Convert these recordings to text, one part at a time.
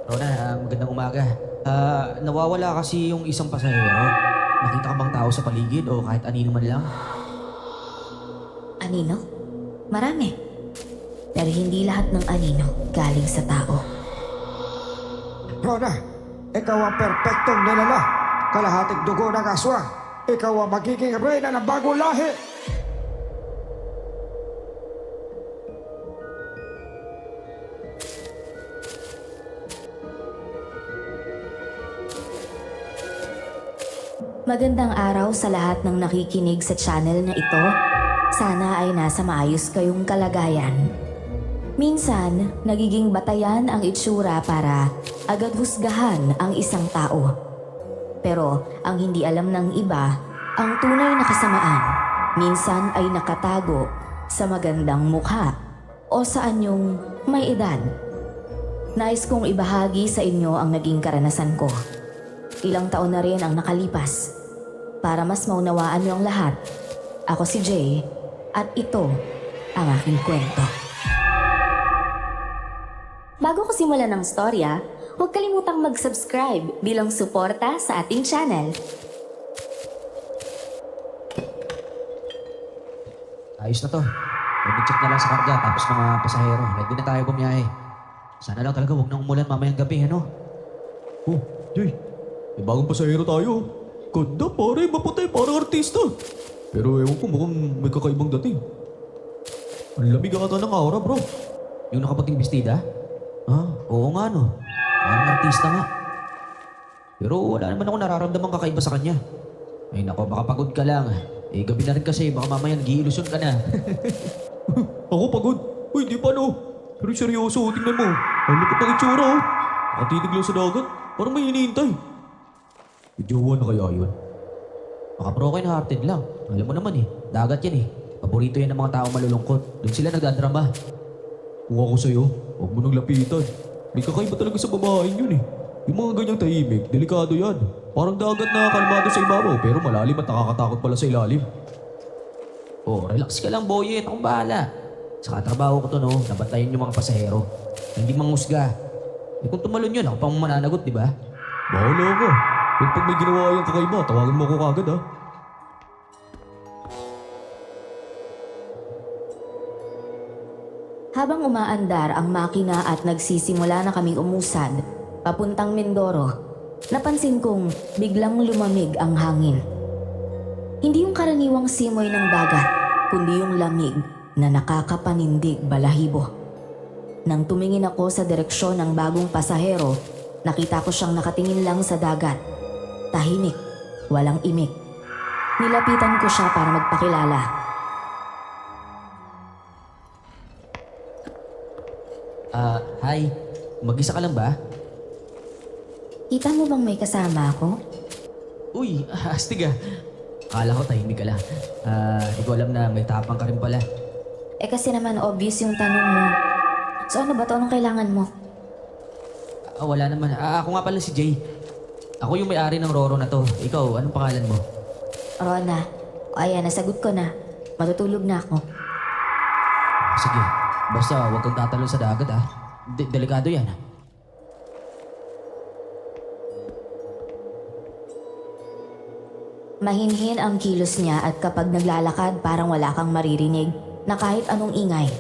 Rona, magandang umaga. Nawawala kasi yung isang pasahero. Nakita ka bang tao sa paligid o kahit anino man lang? Anino? Marami. Pero hindi lahat ng anino galing sa tao. Rona, ikaw ang perpektong nilala. Kalahating dugo ng aswang. Ikaw ang magiging reyna ng bagong lahi. Magandang araw sa lahat ng nakikinig sa channel na ito. Sana ay nasa maayos kayong kalagayan. Minsan, nagiging batayan ang itsura para agad husgahan ang isang tao. Pero ang hindi alam ng iba, ang tunay na kasamaan minsan ay nakatago sa magandang mukha o sa anyong may edad. Nais kong ibahagi sa inyo ang naging karanasan ko. Ilang taon na rin ang nakalipas. Para mas maunawaan niyo ang lahat, ako si Jay at ito ang aking kwento. Bago ko simulan ng storya, huwag kalimutang mag-subscribe bilang suporta sa ating channel. Ayos na to. Check na lang sa karga tapos mga pasahero. Ready na tayo bumiyahe. Sana lang talaga huwag nang umulan mamayang gabi, ano? Oh, Jay, may bagong pasahero tayo. Ganda pare, mapatay, parang artista. Pero ewan ko, mukhang may kakaibang dating. Ang lamig ata ng aura, bro. Yung nakaputing bestida? Oo nga, no. Parang artista nga. Pero wala naman ako nararamdaman kakaiba sa kanya. Ay nako, baka pagod ka lang. Eh, gabi na rin kasi. Baka mamaya nag-iilusyon ka na. Ako pagod. Uy, di pa no. Pero seryoso, tingnan mo. Ang lupit ng itsura, oh. Nakatitig lang sa dagat. Parang may hinihintay. May jowa na kaya yun? Baka broken hearted lang. Alam mo naman eh. Dagat yan eh. Paborito yan ng mga tao malulungkot. Doon sila nagdadrama. Kung ako sa'yo, huwag mo nang lapitan. May kakaiba talaga sa babaeng yun eh. Yung mga ganyang tahimik, delikado yan. Parang dagat na kalmado sa ibabaw, pero malalim at nakakatakot pala sa ilalim. Oh, relax ka lang, boyet. Akong bahala. Sa katrabaho ko to, no? Nabantayan yung mga pasahero. Hindi manghusga. Eh kung tumalon yun, ako pang mananagot, di ba? Bahala ka. Pero pag may ginawa yung kakaiba, tawagan mo ako kagad ha. Habang umaandar ang makina at nagsisimula na kaming umusad, papuntang Mindoro, napansin kong biglang lumamig ang hangin. Hindi yung karaniwang simoy ng dagat, kundi yung lamig na nakakapanindig balahibo. Nang tumingin ako sa direksyon ng bagong pasahero, nakita ko siyang nakatingin lang sa dagat. Tahimik, walang imik. Nilapitan ko siya para magpakilala. Hi. Mag-isa ka lang ba? Kita mo bang may kasama ako? Uy, astig ah. Akala ko tahimik ka lang. Hindi ko alam na may tapang ka rin pala. Eh kasi naman obvious yung tanong mo. So ano ba to? Anong kailangan mo? Wala naman. Ako nga pala si Jay. Ako yung may-ari ng Roro na to. Ikaw, anong pangalan mo? Rona. O ayan, nasagot ko na. Matutulog na ako. Sige. Basta huwag kang tatalon sa dagat ah. Delikado yan. Mahinhin ang kilos niya at kapag naglalakad parang wala kang maririnig na kahit anong ingay.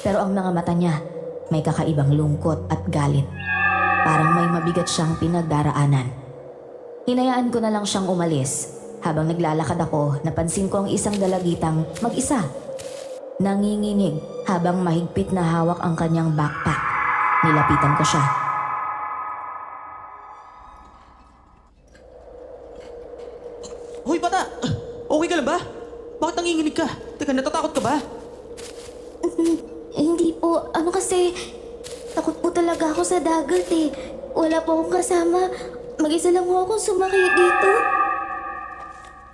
Pero ang mga mata niya may kakaibang lungkot at galit. Parang may mabigat siyang pinagdaraanan. Hinayaan ko na lang siyang umalis. Habang naglalakad ako, napansin ko ang isang dalagitang mag-isa. Nanginginig habang mahigpit na hawak ang kanyang backpack. Nilapitan ko siya. Hoy, bata! Okay ka lang ba? Bakit nanginginig ka? Teka, natatakot ka ba? Hindi po. Ano kasi, takot po talaga ako sa dagat eh. Wala po akong kasama. Mag-isa lang po akong sumakay dito.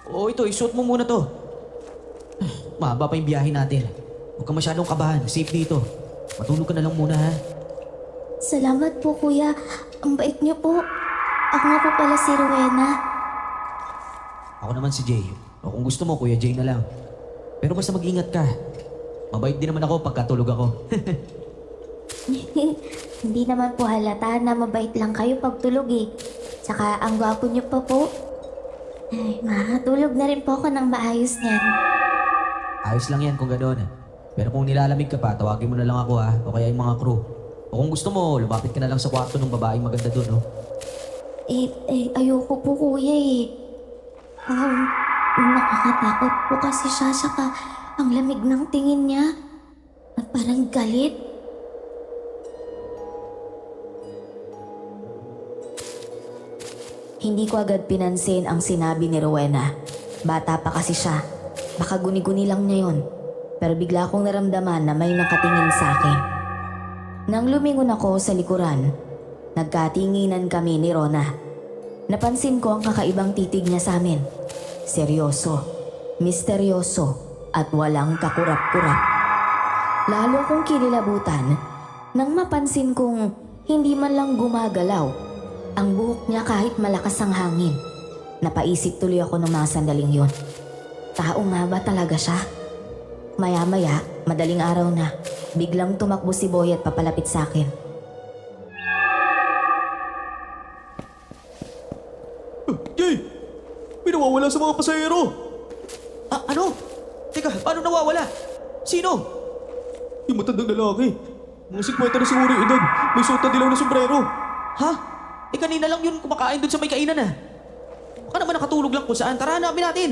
Ito, isuot mo muna to. Mahaba pa yung biyahe natin. Huwag ka masyadong kabahan. Safe dito. Matulog ka na lang muna, ha? Salamat po, kuya. Ang bait niyo po. Ako nga po pala si Rowena. Ako naman si Jay. O kung gusto mo, Kuya Jay na lang. Pero basta mag-ingat ka. Mabait din naman ako pagkatulog ako. Hindi naman po halata na mabait lang kayo pagtulog eh. Tsaka ang gwapo niyo pa po. Ay, makatulog na rin po ako ng maayos niyan. Ayos lang yan kung gano'n. Pero kung nilalamig ka pa, tawagin mo na lang ako ha, o kaya yung mga crew. O kung gusto mo, lumapit ka na lang sa kwarto ng babaeng maganda doon, no? Ayoko po kuya eh. Nakakatakot po kasi siya, saka ang lamig ng tingin niya. At parang galit. Hindi ko agad pinansin ang sinabi ni Rowena. Bata pa kasi siya. Baka guni-guni lang niya yun. Pero bigla akong naramdaman na may nakatingin sa akin. Nang lumingon ako sa likuran, nagkatinginan kami ni Rona. Napansin ko ang kakaibang titig niya sa amin. Seryoso, misteryoso, at walang kakurap-kurap. Lalo kong kinilabutan nang mapansin kong hindi man lang gumagalaw ang buhok niya kahit malakas ang hangin. Napaisip tuloy ako ng mga sandaling yon. Tao nga ba talaga siya? Maya-maya, madaling araw na, biglang tumakbo si Boy at papalapit sa akin. Jay! May nawawala sa mga pasahero! Ano? Teka, paano nawawala? Sino? Yung matandang lalaki. Mga 50 na siguro yung edad. May suot na dilaw na sombrero. Ha? Kanina lang yun kumakain doon sa may kainan ah. Baka naman nakatulog lang kung saan. Tara, hanapin natin.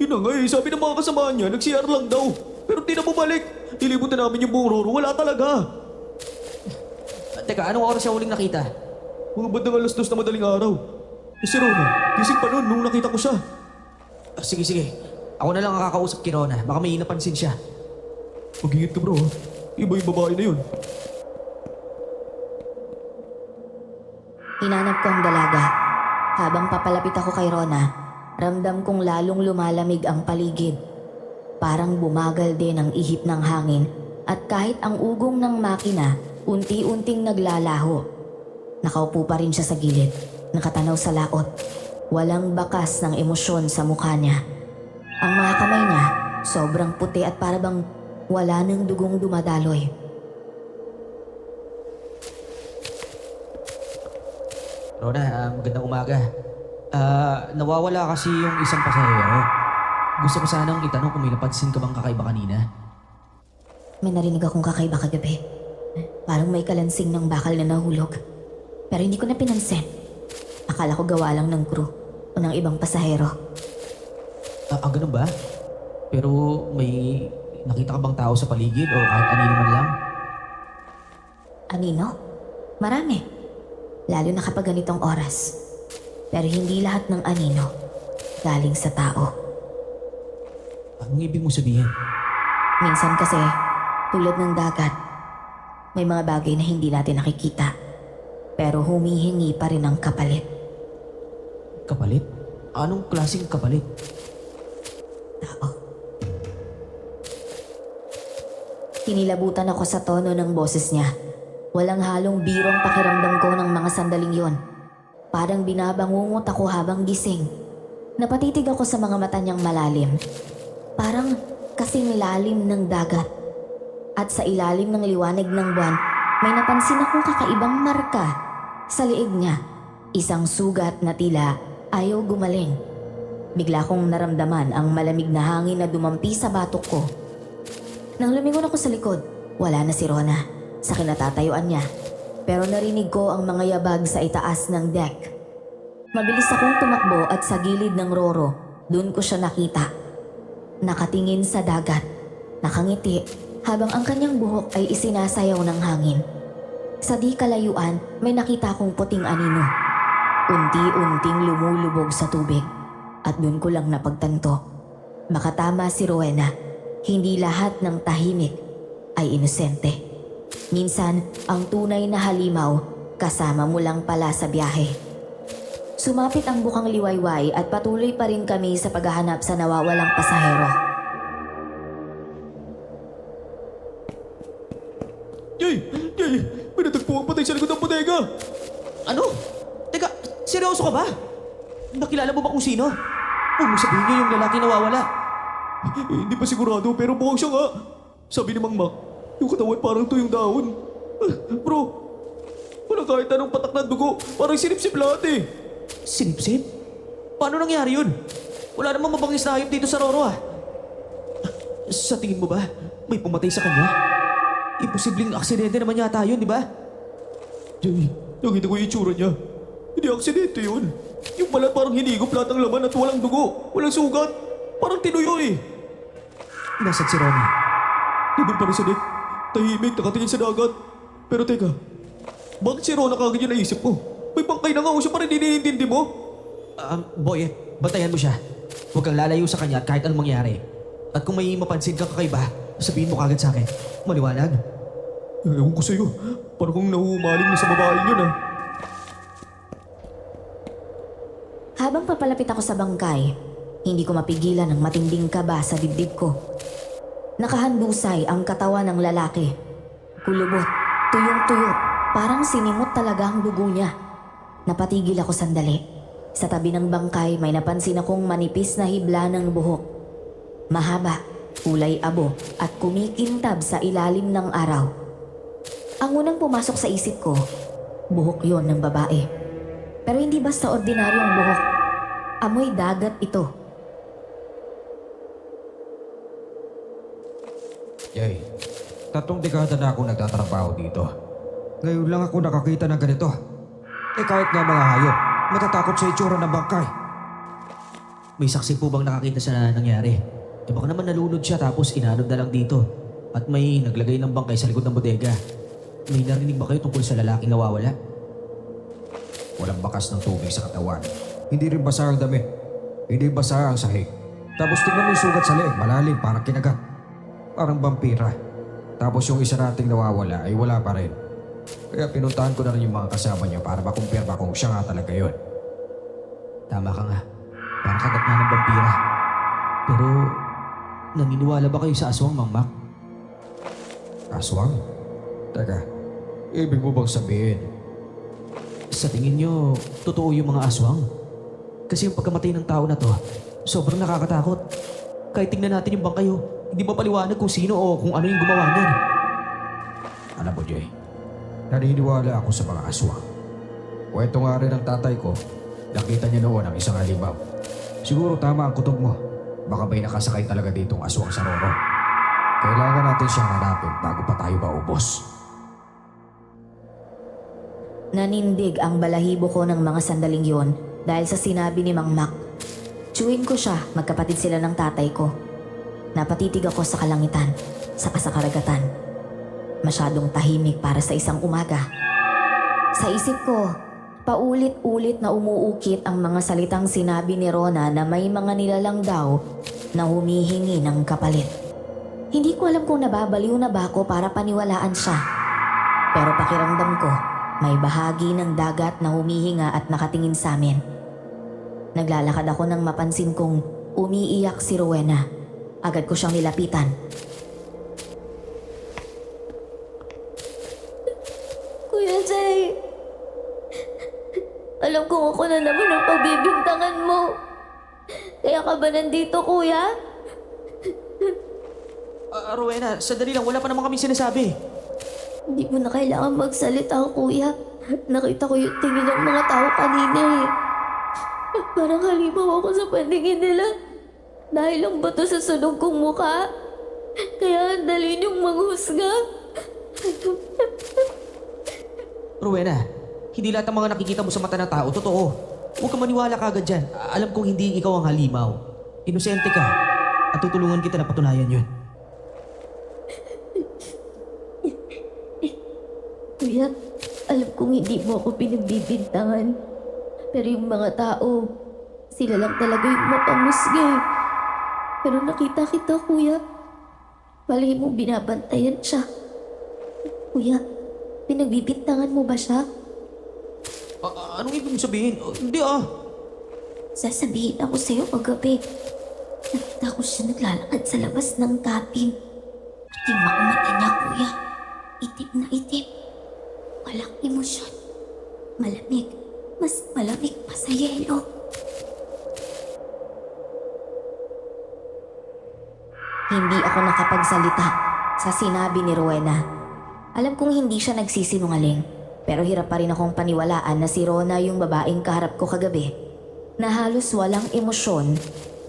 Yun na nga eh, sabi ng mga kasama niya, nag-CR lang daw. Pero di na bumalik. Nilibutan namin yung buong Roro, wala talaga. Teka, anong oras siya huling nakita? Mga bandang 2:00 na madaling araw. Si Rona, gising pa nun nung nakita ko siya. Sige. Ako na lang ang kakausap kay Rona. Baka may napansin siya. Mag-ingat ka bro, ha? Iba yung babae na yun. Hinanap ko ang dalaga. Habang papalapit ako kay Rona, ramdam kong lalong lumalamig ang paligid. Parang bumagal din ang ihip ng hangin at kahit ang ugong ng makina, unti-unting naglalaho. Nakaupo pa rin siya sa gilid, nakatanaw sa laot. Walang bakas ng emosyon sa mukha niya. Ang mga kamay niya, sobrang puti at parabang wala ng dugong dumadaloy. Rona, magandang umaga. Nawawala kasi yung isang pasahero. Gusto ko sanang itanong kung may napansin ka bang kakaiba kanina. May narinig akong kakaiba kagabi. Parang may kalansing ng bakal na nahulog. Pero hindi ko na pinansin. Akala ko gawa lang ng crew o ng ibang pasahero. Ganun ba? Pero may nakita ka bang tao sa paligid o kahit anino man lang? Anino? Marami. Lalo na kapag ganitong oras. Pero hindi lahat ng anino galing sa tao. Anong ibig mo sabihin? Minsan kasi, tulad ng dagat, may mga bagay na hindi natin nakikita. Pero humihingi pa rin ang kapalit. Kapalit? Anong klaseng kapalit? Tao. Kinilabutan ako sa tono ng boses niya. Walang halong birong pakiramdam ko ng mga sandaling yon. Parang binabangungot ako habang gising. Napatitig ako sa mga mata niyang malalim. Parang kasing lalim ng dagat. At sa ilalim ng liwanag ng buwan, may napansin akong kakaibang marka sa liig niya. Isang sugat na tila ayaw gumaling. Bigla kong naramdaman ang malamig na hangin na dumampi sa batok ko. Nang lumingon ako sa likod, wala na si Rona sa kinatatayuan niya. Pero narinig ko ang mga yabag sa itaas ng deck. Mabilis akong tumakbo at sa gilid ng Roro, doon ko siya nakita. Nakatingin sa dagat, nakangiti habang ang kanyang buhok ay isinasayaw ng hangin. Sa di kalayuan, may nakita akong puting anino. Unti-unting lumulubog sa tubig at doon ko lang napagtanto. Makatama si Rowena, hindi lahat ng tahimik ay inosente. Minsan, ang tunay na halimaw kasama mo lang pala sa biyahe. Sumapit ang bukang liwayway at patuloy pa rin kami sa paghahanap sa nawawalang pasahero. Jay! May natagpo ang patay sa likod ng bodega! Ano? Teka, seryoso ka ba? Nakilala mo ba kung sino? Huwag mo sabihin niyo yung lalaki nawawala. Hindi pa sigurado pero mukhang siya nga. Sabi ni Mang Mac, yung katawan parang tuyong dahon. Bro, wala kahit anong patak na dugo. Parang sinipsip lahat eh. Sinipsip? Paano nangyari yun? Wala namang mabangis na hayop dito sa Roro ah. Sa tingin mo ba, may pumatay sa kanya? Imposibleng aksidente naman yata yun, di ba? Jay, nakita ko yung itsura niya. Hindi aksidente yun. Yung balat parang hinigop lahat ng laman at walang dugo. Walang sugat. Parang tinuyo eh. Nasaan si Ronnie? Nandun pa rin sa deck. Tahimik, nakatingin sa dagat. Pero teka, bakit si Rona kagad yung naisip ko? May bangkay na nga o siya pa rin iniintindi mo? Boy, bantayan mo siya. Huwag kang lalayo sa kanya kahit anong mangyari. At kung may mapansin kang kakaiba, sabihin mo kagad sa akin. Maliwanag. Ewan ko sa'yo. Parang kung nahumaling na sa babaeng yun ah. Habang papalapit ako sa bangkay, hindi ko mapigilan ang matinding kaba sa dibdib ko. Nakahandusay ang katawan ng lalaki. Kulubot, tuyong-tuyo, parang sinimot talaga ang dugo niya. Napatigil ako sandali. Sa tabi ng bangkay may napansin akong manipis na hibla ng buhok. Mahaba, kulay abo at kumikintab sa ilalim ng araw. Ang unang pumasok sa isip ko, buhok yon ng babae. Pero hindi basta ordinaryong buhok. Amoy dagat ito. Jay, 3 dekada na ako nagtatrabaho dito. Ngayon lang ako nakakita ng ganito. Kahit nga mga hayop, matatakot sa itsura ng bangkay. May saksi po bang nakakita sa nangyari? Baka naman nalunod siya tapos inanod na lang dito. At may naglagay ng bangkay sa likod ng bodega. May narinig ba kayo tungkol sa lalaking nawawala? Walang bakas ng tubig sa katawan. Hindi rin basa ang damit. Hindi basa ang sahig. Tapos tingnan mo yung sugat sa leeg, malalim, parang kinagat. Parang vampira. Tapos yung isa nating nawawala ay wala pa rin. Kaya pinuntahan ko na rin yung mga kasama niya para makumpirma kung siya nga talaga yun. Tama ka nga. Parang kagat nga ng vampira. Pero, naniniwala ba kayo sa aswang, Mang Mac? Aswang? Teka, ibig mo bang sabihin? Sa tingin nyo, totoo yung mga aswang? Kasi yung pagkamatay ng tao na to, sobrang nakakatakot. Kahit tingnan natin yung bangkayo, hindi mapaliwanag kung sino o kung ano yung gumawa niyan. Alam mo, Jay, naniniwala ako sa mga aswang. Kwento nga rin ng tatay ko, nakita niya noon ang isang halimaw. Siguro tama ang kutob mo. Baka may nakasakay talaga ditong aswang sa Roro. Kailangan natin siyang hanapin bago pa tayo maubos. Nanindig ang balahibo ko ng mga sandaling yon dahil sa sinabi ni Mang Mac. Tsuin ko siya, magkapatid sila ng tatay ko. Napatitig ako sa kalangitan, saka sa karagatan. Masyadong tahimik para sa isang umaga. Sa isip ko, paulit-ulit na umuukit ang mga salitang sinabi ni Rona na may mga nilalang daw na humihingi ng kapalit. Hindi ko alam kung nababaliw na ba ako para paniwalaan siya. Pero pakiramdam ko, may bahagi ng dagat na humihinga at nakatingin sa amin. Naglalakad ako nang mapansin kong umiiyak si Rowena. Agad ko siyang nilapitan. Kuya Jay, alam kong ako na naman ang pagbibintangan mo. Kaya ka ba nandito, kuya? Rowena, sandali lang. Wala pa naman kami sinasabi. Hindi mo na kailangan magsalita, kuya. Nakita ko yung tingin ng mga tao kanina eh. Parang halimaw ako sa paningin nila. Dahil ang bato sa sunog kong mukha. Kaya ang dali niyong manghusga. Rowena, hindi lahat ng mga nakikita mo sa mata ng tao, totoo. Huwag ka maniwala kagad dyan. Alam kong hindi ikaw ang halimaw. Inosente ka. At tutulungan kita na patunayan yun. Kuya, alam kong hindi mo ako pinagbibintangan. Pero yung mga tao, sila lang talaga yung mapamusga eh. Pero nakita kita, kuya. Palagi mo binabantayan siya. Kuya, pinagbibintangan mo ba siya? Anong ibig mong sabihin? Hindi ah. Sasabihin ako sa'yo paggabi. Nakita ko siya naglalakad sa labas ng cabin. Yung mga mata niya, kuya. Itim na itim. Walang emosyon. Malamig. Mas malamig pa sa yelo. Hindi ako nakapagsalita sa sinabi ni Rowena. Alam kong hindi siya nagsisinungaling, pero hirap pa rin akong paniwalaan na si Rona yung babaeng kaharap ko kagabi, na halos walang emosyon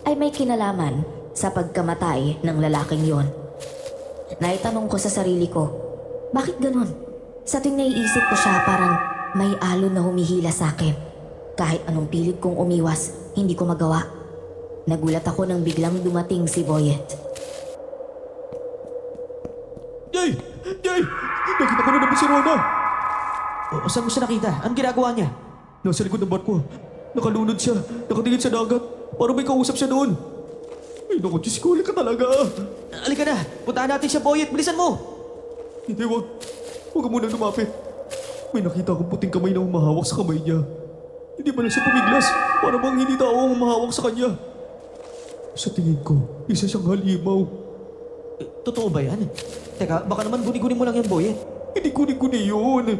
ay may kinalaman sa pagkamatay ng lalaking yon. Naitanong ko sa sarili ko, bakit ganun? Sa tuwing naiisip ko siya, parang may alon na humihila sa akin. Kahit anong pilit kong umiwas, hindi ko magawa. Nagulat ako nang biglang dumating si Boyet. Jay! Jay! Nakita ko na naman si Rona! O, saan mo siya nakita? Anong ginagawa niya? Nasa likod ng barko. Nakalunod siya. Nakatingin sa dagat. Parang may kausap siya doon. Ay naku, Diyos ko, ka talaga. Halika na! Puntahan natin siya, Boyet! Bilisan mo! Hindi, wag. Huwag ka muna lumapit. May nakita akong puting kamay na humahawak sa kamay niya. Hindi ba lang siya pumiglas? Para bang hindi tao ang humahawak sa kanya. Sa tingin ko, isa siyang halimaw. Totoo ba yan? Teka, baka naman guni-guni mo lang yan, Boyet. Hindi guni-guni yun.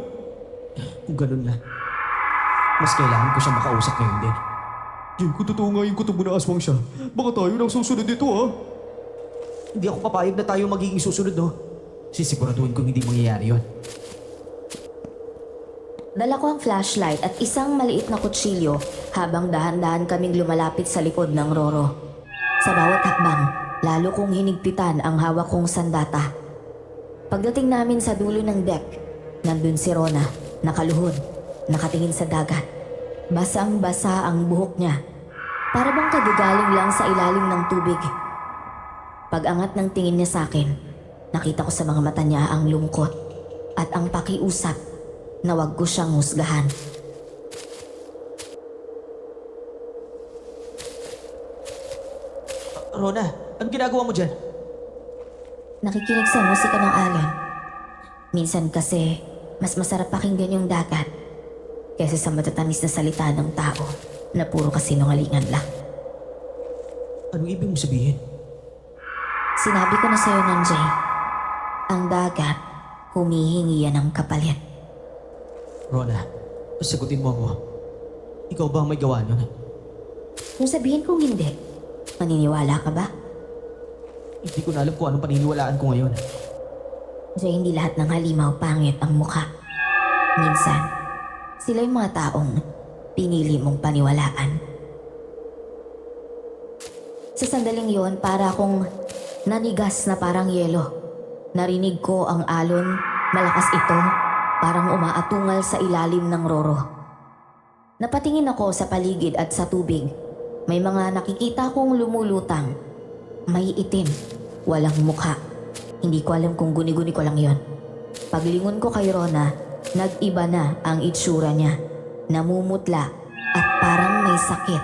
Kung ganun na, mas kailangan ko siya makausap ngayon din. Jay, kung totoo nga yung kutob mo na aswang siya, baka tayo nang susunod dito, ha? Hindi ako papayag na tayo magiging susunod, no? Sisiguraduhin kong hindi mangyayari yun. Dala ko ang flashlight at isang maliit na kutsilyo habang dahan-dahan kaming lumalapit sa likod ng Roro. Sa bawat hakbang, lalo kong hinigpitan ang hawak kong sandata. Pagdating namin sa dulo ng deck, nandun si Rona, nakaluhod, nakatingin sa dagat. Basang-basa ang buhok niya. Para bang kagagaling lang sa ilalim ng tubig. Pag-angat ng tingin niya sa akin, nakita ko sa mga mata niya ang lungkot at ang pakiusap na wag ko siyang husgahan. Rona, anong ginagawa mo dyan? Nakikinig sa musika ng alon. Minsan kasi, mas masarap pakinggan yung dagat kaysa sa matatamis na salita ng tao na puro kasinungalingan lang. Anong ibig mo sabihin? Sinabi ko na sa'yo nun, Jay. Ang dagat, humihingi yan ng kapalit. Rona, sagutin mo ako. Ikaw ba ang may gawa nun? Kung sabihin kong hindi, maniniwala ka ba? Hindi ko na alam kung anong paniniwalaan ko ngayon. Jay, hindi lahat ng halimaw pangit ang mukha. Minsan, sila yung mga taong pinili mong paniwalaan. Sa sandaling yon, para akong nanigas na parang yelo. Narinig ko ang alon, malakas ito, parang umaatungal sa ilalim ng Roro. Napatingin ako sa paligid at sa tubig. May mga nakikita kong lumulutang. May itim, walang mukha. Hindi ko alam kung guni-guni ko lang yon. Paglingon ko kay Rona, nag-iba na ang itsura niya. Namumutla at parang may sakit.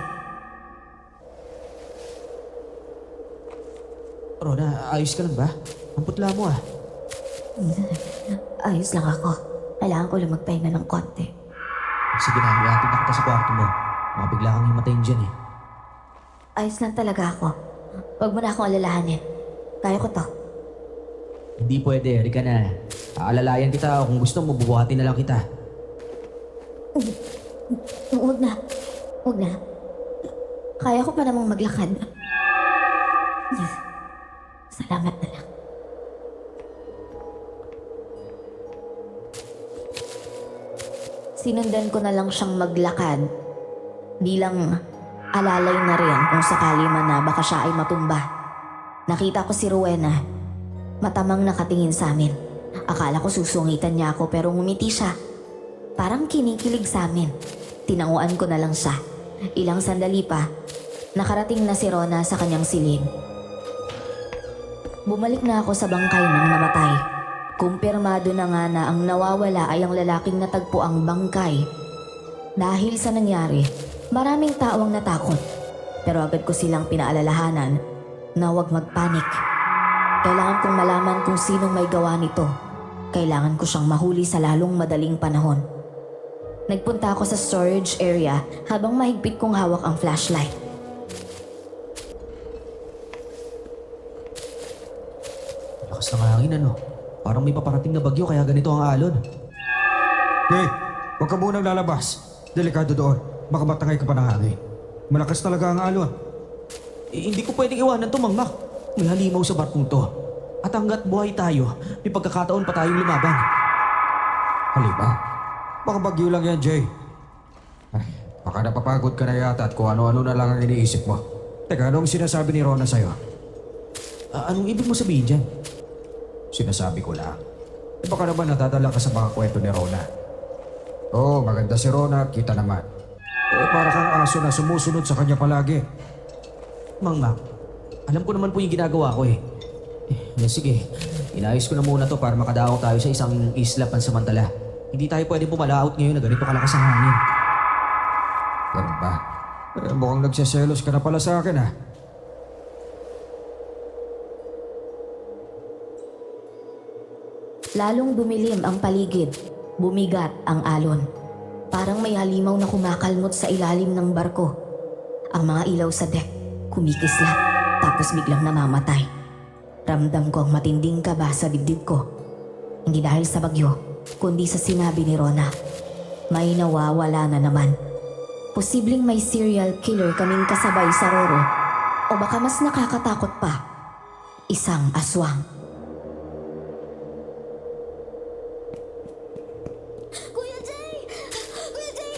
Rona, ayos ka lang ba? Ang putla mo ah. Ayos lang ako. Kailangan ko lang magpahinga ng konti. Sige na, iatid na kita sa kwarto mo. Baka bigla kang himatayin dyan eh. Ayos lang talaga ako. Huwag mo na akong alalahanin. Kaya ko to. Hindi pwede, halika na. Aalalayan kita o kung gusto mo, bubuhatin na lang kita. Huwag na. Huwag na. Kaya ko pa namang maglakad. Salamat na lang. Sinundan ko na lang siyang maglakad. Bilang alalay na rin kung sakali man na baka siya ay matumba. Nakita ko si Rowena. Matamang nakatingin sa amin. Akala ko susungitan niya ako pero ngumiti siya. Parang kinikilig sa amin. Tinanguan ko na lang siya. Ilang sandali pa, nakarating na si Rona sa kanyang silid. Bumalik na ako sa bangkay ng namatay. Kumpirmado na nga na ang nawawala ay ang lalaking natagpo ang bangkay. Dahil sa nangyari, maraming tao ang natakot. Pero agad ko silang pinaalalahanan na huwag magpanik. Kailangan kong malaman kung sinong may gawa nito. Kailangan ko siyang mahuli sa lalong madaling panahon. Nagpunta ako sa storage area habang mahigpit kong hawak ang flashlight. Lakas ng hangin ano. Parang may paparating na bagyo kaya ganito ang alon. Hey, huwag ka munang lalabas. Delikado doon. Baka matangay ka pa ng hangin. Malakas talaga ang alon. Hindi ko pwedeng iwanan to, Mang Mac. May halimaw sa barkong to. At hanggat buhay tayo, may pagkakataon pa tayong lumaban. Halimaw? Baka bagyo lang yan, Jay. Ay, baka napapagod ka na yata at kung ano-ano na lang ang iniisip mo. Teka, anong sinasabi ni Rona sa'yo? Anong ibig mo sabihin dyan? Sinasabi ko lang. Baka naman nadadala ka sa mga kwento ni Rona. Oo, maganda si Rona, kita naman. Para kang aso na sumusunod sa kanya palagi. Mang Mac, alam ko naman po yung ginagawa ko eh. Sige, inayos ko na muna to para makadaong tayo sa isang isla pansamantala. Hindi tayo pwede pumalaot ngayon na ganito kalakas ang hangin. Ganun ba? Mukhang nagsiselos ka na pala sa akin, ha? Lalong dumilim ang paligid, bumigat ang alon. Parang may halimaw na kumakalmot sa ilalim ng barko. Ang mga ilaw sa deck, kumikislat, tapos biglang namamatay. Ramdam ko ang matinding kaba sa dibdib ko. Hindi dahil sa bagyo, kundi sa sinabi ni Rona. May nawawala na naman. Posibleng may serial killer kaming kasabay sa Roro. O baka mas nakakatakot pa, isang aswang. Kuya Jay! Kuya Jay!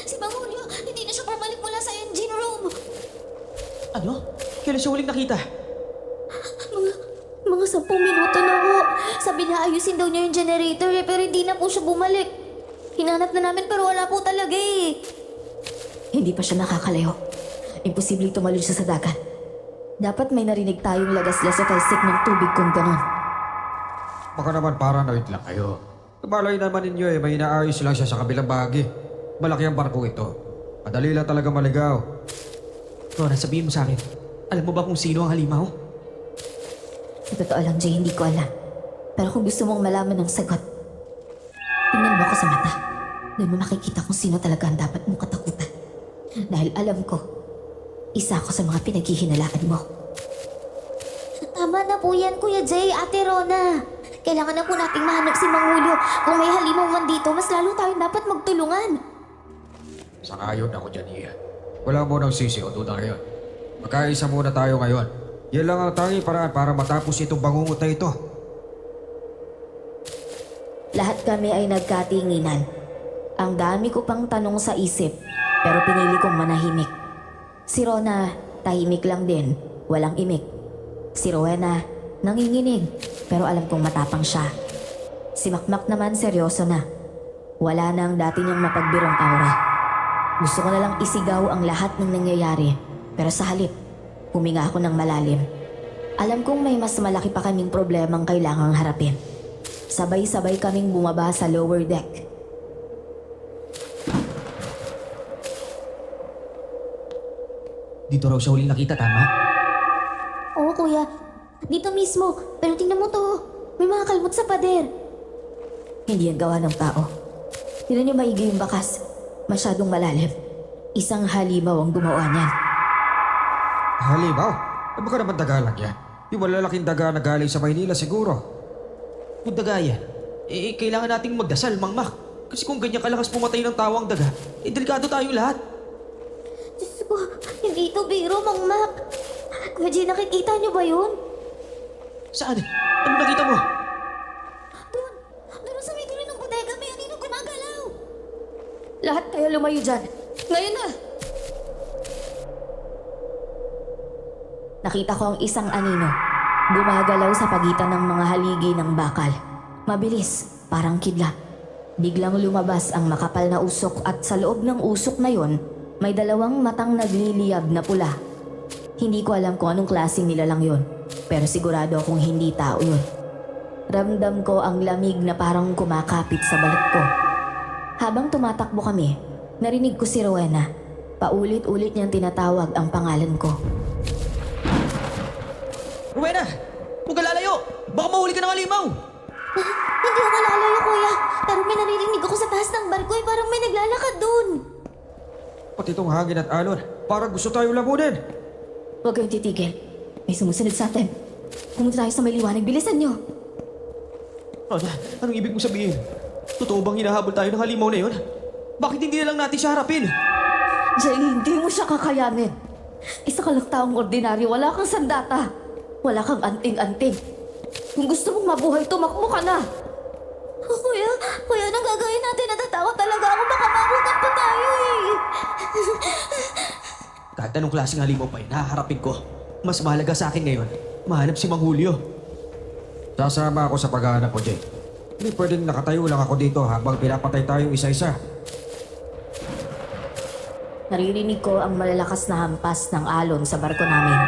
Si Mang Julio, hindi na siya pabalik mula sa engine room. Ano? Kailan siya huling nakita? Mga 10 minuto na ho. Sabi niya ayusin daw niya yung generator pero hindi na po siya bumalik. Hinanap na namin pero wala po talaga eh. Hindi pa siya nakakalayo. Imposibleng tumalon siya sa dagat. Dapat may narinig tayong lagas-las at talsik ng tubig kung ganon. Baka naman paranoid lang kayo. Malay naman ninyo may inaayos lang siya sa kabilang bahagi. Malaki ang barko ito. Madali lang talaga maligaw. Rona, sabihin mo sa akin, alam mo ba kung sino ang halimaw? Sa totoo lang, Jay, hindi ko alam. Pero kung gusto mong malaman ng sagot, tingnan mo ako sa mata. Doon mo makikita kung sino talaga ang dapat mong katakutan. Dahil alam ko, isa ako sa mga pinaghihinalaan mo. Tama na po yan, Kuya Jay, Ate Rona. Kailangan na po nating mahanap si Mang Julio. Kung may halimaw man dito, mas lalo tayong dapat magtulungan. Sangayon ako dyan, Ian. Wala mo nang sisi o duda ngayon. Magkaisa muna tayo ngayon. Yan lang ang tanging paraan para matapos itong bangungot na ito. Lahat kami ay nagkatinginan. Ang dami ko pang tanong sa isip, pero pinili kong manahimik. Si Rona, tahimik lang din, walang imik. Si Rowena, nanginginig, pero alam kong matapang siya. Si Makmak naman seryoso na. Wala na ang dati niyang mapagbirong aura. Gusto ko na lang isigaw ang lahat ng nangyayari, pero sa halip, huminga ako ng malalim. Alam kong may mas malaki pa kaming problemang kailangang harapin. Sabay-sabay kaming bumaba sa lower deck. Dito raw siya huling nakita, tama? Oo, Kuya. Dito mismo. Pero tingnan mo to. May mga kalmot sa pader. Hindi yan gawa ng tao. Tignan niyo maigi yung bakas. Masyadong malalim. Isang halimaw ang gumawa niyan. Halimaw? Baka naman daga lang yan. Yung malalaking daga na galing sa Maynila siguro. Kung daga yan, kailangan nating magdasal, Mang Mac. Kasi kung ganyan kalakas pumatay ng tawang daga, delikado tayong lahat. Diyos ko, hindi ito biro, Mang Mac. Kuya Jay, nakikita niyo ba yun? Saan? Ano nakita mo? Doon sa may dulo ng bodega, may aninong gumagalaw. Lahat kayo lumayo dyan. Ngayon na! Nakita ko ang isang anino. Gumagalaw sa pagitan ng mga haligi ng bakal. Mabilis, parang kidlat. Biglang lumabas ang makapal na usok at sa loob ng usok na yon, may dalawang matang nagliliyab na pula. Hindi ko alam kung anong klaseng nilalang yon, pero sigurado akong hindi tao yun. Ramdam ko ang lamig na parang kumakapit sa balat ko. Habang tumatakbo kami, narinig ko si Rowena. Paulit-ulit niyang tinatawag ang pangalan ko. Rowena! Huwag ka lalayo! Baka mahuli ka ng halimaw! Hindi ako lalayo, Kuya. Pero may naririnig ako sa taas ng barko parang may naglalakad doon. Pati itong hangin at alon, parang gusto tayo lamunin. Huwag kayong titigil. May sumusunod sa atin. Pumunta tayo sa may liwanag. Bilisan niyo! Rona, anong ibig mo sabihin? Totoo bang hinahabol tayo ng halimaw na yun? Bakit hindi na lang natin siya harapin? Jay, hindi mo siya kakayanin. Isa ka lang taong ordinaryo. Wala kang sandata. Wala kang anting-anting. Kung gusto mong mabuhay, tumakbo ka na. Kuya, anong gagawin Kahit anong klaseng halimaw pa yun, haharapin ko. Mas mahalaga sa akin ngayon, mahanap si Mang Julio. Sasama ako sa paghahanap mo, Jay. Hindi pwedeng nakatayo lang ako dito habang pinapatay tayo isa-isa. Naririnig ko ang malalakas na hampas ng alon sa barko namin.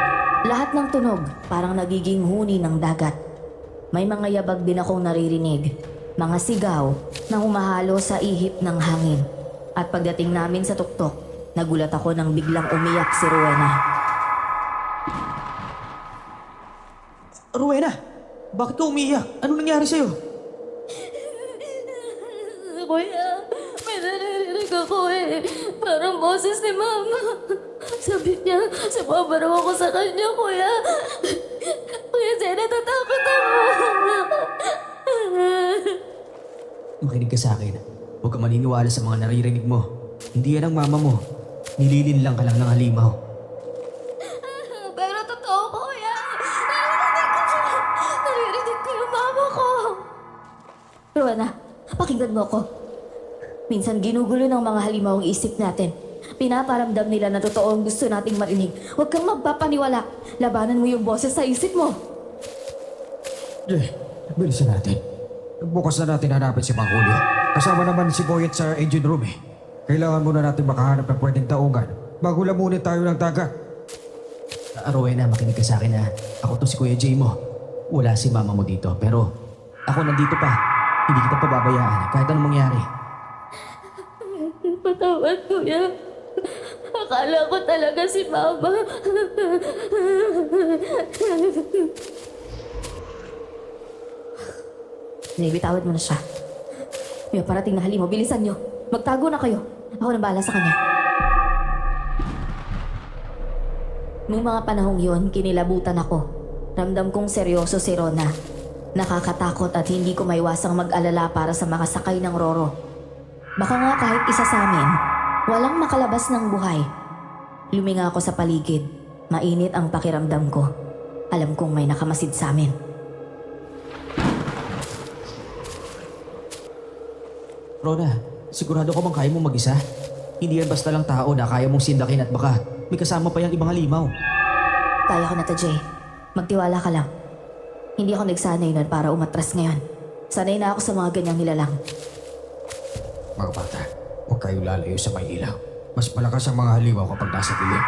Lahat ng tunog parang nagiging huni ng dagat. May mga yabag din akong naririnig. Mga sigaw na humahalo sa ihip ng hangin. At pagdating namin sa tuktok, nagulat ako nang biglang umiyak si Rowena. Rowena, bakit ka umiiyak? Anong nangyari sa'yo? Kuya, may naririnig ako eh. Parang boses ni Mama. Sabi niya, sumama raw ako sa kanya, Kuya. Kuya, Zay, natatakot ako. Makinig ka sa akin. Huwag ka maniniwala sa mga naririnig mo. Hindi yan ang mama mo. Nililin lang ka lang ng halimaw. Pero totoo, Kuya. Naririnig ko yung mama ko. Rowena, pakinggan mo ako. Minsan ginugulo ng mga halimaw ang isip natin. Pinaparamdam nila na totoo ang gusto nating marinig. Huwag kang magpapaniwala. Labanan mo yung boses sa isip mo. Jay, bilisan natin. Bukas na natin hanapin si Mang Julio. Kasama naman si Boyet sa engine room eh. Kailangan muna natin makahanap ng pwedeng taungan bago lamunin tayo ng dagat. Rowena, makinig ka sa akin ha. Ako to si Kuya Jay mo. Wala si mama mo dito, pero ako nandito pa. Hindi kita pababayaan kahit anong mangyari. Patawad, Kuya. Akala ko talaga si Mama. Binibitawad mo na siya. May parating na halimaw. Bilisan nyo. Magtago na kayo. Ako nang bahala sa kanya. Noong mga panahong yon, kinilabutan ako. Ramdam kong seryoso si Rona. Nakakatakot at hindi ko maiwasang mag-alala para sa makasakay ng Roro. Baka nga kahit isa sa amin, walang makalabas ng buhay. Luminga ako sa paligid. Mainit ang pakiramdam ko. Alam kong may nakamasid sa amin. Rona, sigurado ka bang kaya mo mag-isa? Hindi yan basta lang tao na kaya mong sindakin at baka may kasama pa yung ibang halimaw. Kaya ko na to, Jay. Magtiwala ka lang. Hindi ako nagsanay nun para umatras ngayon. Sanay na ako sa mga ganyang nilalang. Mga bata, huwag kayo lalayo sa may ilaw. Mas malakas ang mga halimaw kapag nasa dilim.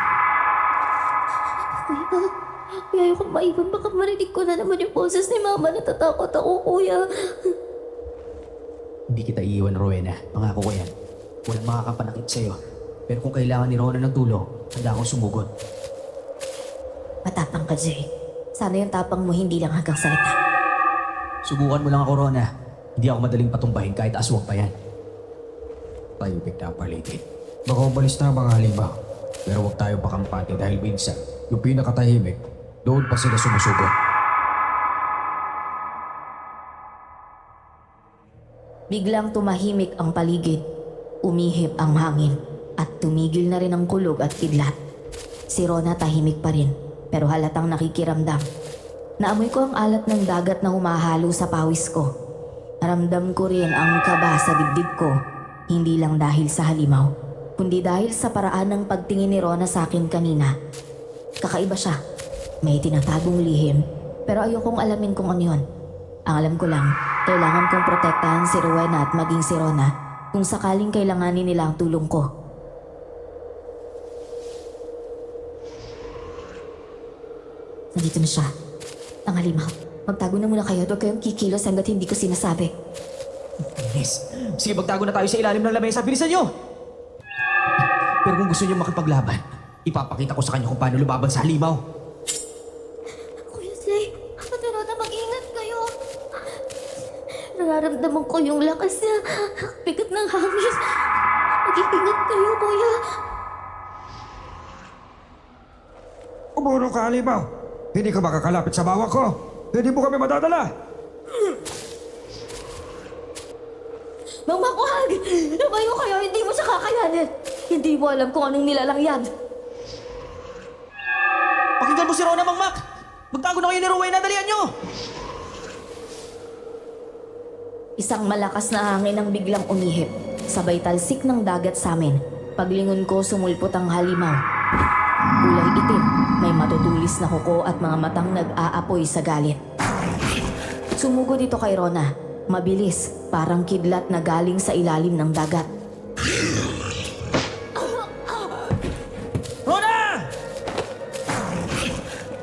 Kuya, ayokong maiwan. Baka marinig ko na naman yung boses ni Mama. Natatakot ako, Kuya. Hindi kita iiwan, Rowena. Pangako ko yan. Walang makakapanakit sa'yo. Pero kung kailangan ni Rona ng tulong, handa akong sumugod. Matapang ka, Jay. Sana yung tapang mo hindi lang hanggang salita. Subukan mo lang ako, Rona. Hindi ako madaling patumbahin kahit aswang pa yan. Tahimik na ang paligid. Baka umalis na ang mga halimaw. Pero huwag tayo pakampante dahil minsan, yung pinakatahimik, doon pa sila sumusugot. Biglang tumahimik ang paligid. Umihip ang hangin. At tumigil na rin ang kulog at kidlat. Si Rona tahimik pa rin, pero halatang nakikiramdam. Naamoy ko ang alat ng dagat na humahalo sa pawis ko. Naramdam ko rin ang kaba sa dibdib ko. Hindi lang dahil sa halimaw, kundi dahil sa paraan ng pagtingin ni Rona sa akin kanina. Kakaiba siya. May tinatagong lihim, pero ayokong alamin kung ano yun. Ang alam ko lang, kailangan kong protektahan si Rowena at maging si Rona kung sakaling kailanganin nila ang tulong ko. Nandito na siya. Ang halimaw. Magtago na muna kayo at huwag kayong kikilos hanggat hindi ko sinasabi. Bilis. Sige, magtago na tayo sa ilalim ng lamesa. Bilisan nyo! Pero kung gusto niyo makipaglaban, ipapakita ko sa kanya kung paano lumaban sa halimaw. Kuya Zay, Ate Rona, mag-ingat kayo. Nararamdaman ko yung lakas niya. Bigat ng hangin. Mag-ingat kayo, Kuya. Umurong ka, halimaw! Hindi ka makakalapit sa bawak ko! Hindi mo kami madadala! Mang Makuhag! Lumayo kayo, hindi mo siya kakayanin. Hindi mo alam kung anong nilalang yan. Pakinggan mo si Rona, Mang Mac! Magtago na kayo ni Rowena, dalian nyo! Isang malakas na hangin ang biglang umihip. Sabay talsik ng dagat sa amin. Paglingon ko, sumulpot ang halimaw. kulay itim, may matutulis na kuko at mga matang nag-aapoy sa galit. Sumugod ito kay Rona, mabilis, parang kidlat na galing sa ilalim ng dagat. Rona!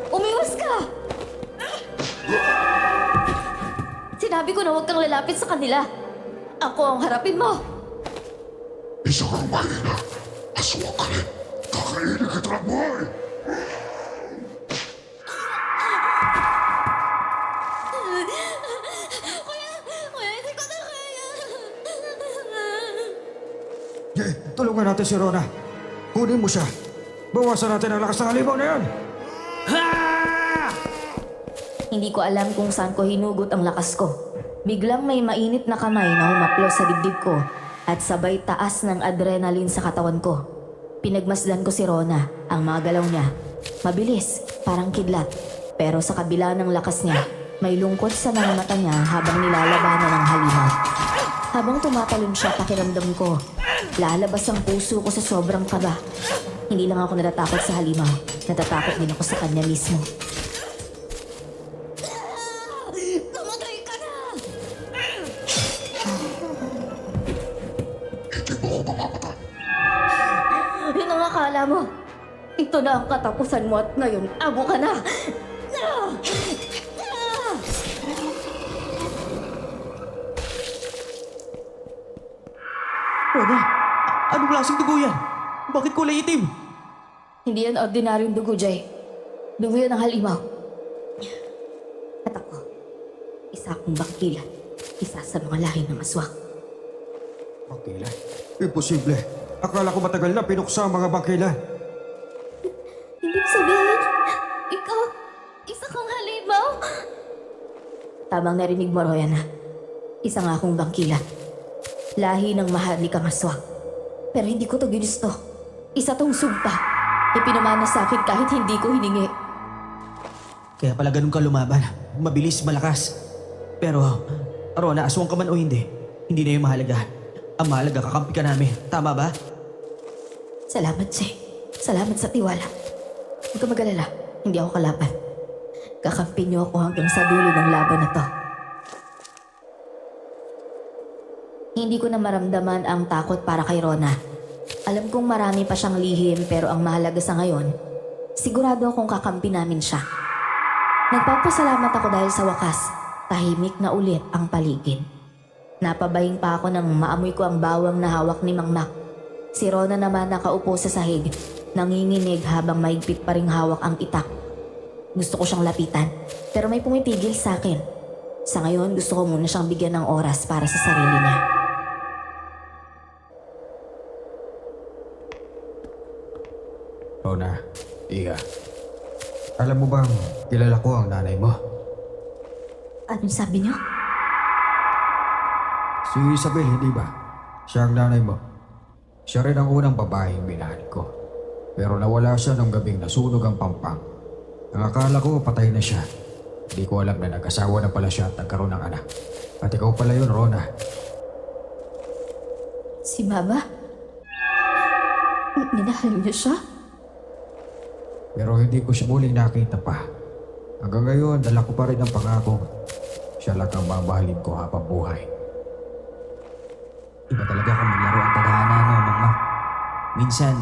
Umiwas ka! Sinabi ko na huwag kang lalapit sa kanila. Ako ang harapin mo. Isa kang mahina. Aswang ka rin. Kakainin kita ng buhay. Kuya, hindi ko na kaya. Tulungan natin si Rona. Kunin mo siya. Bawasan natin ang lakas ng halimaw na yan. Hindi ko alam kung saan ko hinugot ang lakas ko. Biglang may mainit na kamay na humaplos sa dibdib ko at sabay taas ng adrenaline sa katawan ko. Pinagmasdan ko si Rona, ang mga galaw niya. Mabilis, parang kidlat. Pero sa kabila ng lakas niya, may lungkot sa mga mata niya habang nilalabanan ng halimaw. Habang tumatalon siya, pakiramdam ko, lalabas ang puso ko sa sobrang kaba. Hindi lang ako natatakot sa halimaw, natatakot din ako sa kanya mismo. Namatay ka na! Hindi mo ako mamamatay. Yun ang akala mo. Ito na ang katapusan mo at ngayon, abo ka na! Rona, anong klaseng dugo yan? Bakit kulay itim? Hindi yan ordinaryong dugo, Jay. Dugo yan ng halimaw. At ako, isa akong bakila. Isa sa mga lahi ng aswang. Bangkila? Imposible. Akala ko matagal na pinuksa ang mga bangkila. Ibig sabihin, ikaw, isa kang halimaw? Tamang narinig mo, Royana. Isa nga akong bangkila. Lahi ng maharlikang aswang. Pero hindi ko to ginusto. Isa tong sumpa. Ipinamana sa akin kahit hindi ko hiningi. Kaya pala ganun ka lumaban. Mabilis, malakas. Pero, Rona, aswang ka man o hindi na yung mahalaga. Ang mahalaga, kakampi ka namin. Tama ba? Salamat, Jay. Salamat sa tiwala. Huwag ka mag-alala. Hindi ako kalaban. Kakampi niyo ako hanggang sa dulo ng laban na to. Hindi ko na maramdaman ang takot para kay Rona. Alam kong marami pa siyang lihim pero ang mahalaga sa ngayon, sigurado akong kakampi namin siya. Nagpapasalamat ako dahil sa wakas, tahimik na ulit ang paligid. Napabaying pa ako nang maamoy ko ang bawang na hawak ni Mang Mac. Si Rona naman nakaupo sa sahig, nanginginig habang maigpit pa ring hawak ang itak. Gusto ko siyang lapitan, pero may pumipigil sa akin. Sa ngayon, gusto ko muna siyang bigyan ng oras para sa sarili niya. Rona, Iga. Alam mo bang kilala ko ang nanay mo? Anong sabi niyo? Si Isabel, hindi ba? Siya ang nanay mo. Siya rin ang unang babaeng minahal ko. Pero nawala siya nung gabing nasunog ang pampang. Ang akala ko patay na siya. Hindi ko alam na nag-asawa na pala siya at nagkaroon ng anak. At ikaw pala yun, Rona. Si Mama? Minahal niyo siya? Pero hindi ko siya muling nakita pa. Hanggang ngayon, dala ko pa rin ang pangako. Siya lang ang mamahalin ko habang buhay. Iba talaga kung maglaro ang tadhana, no, Mama? Minsan,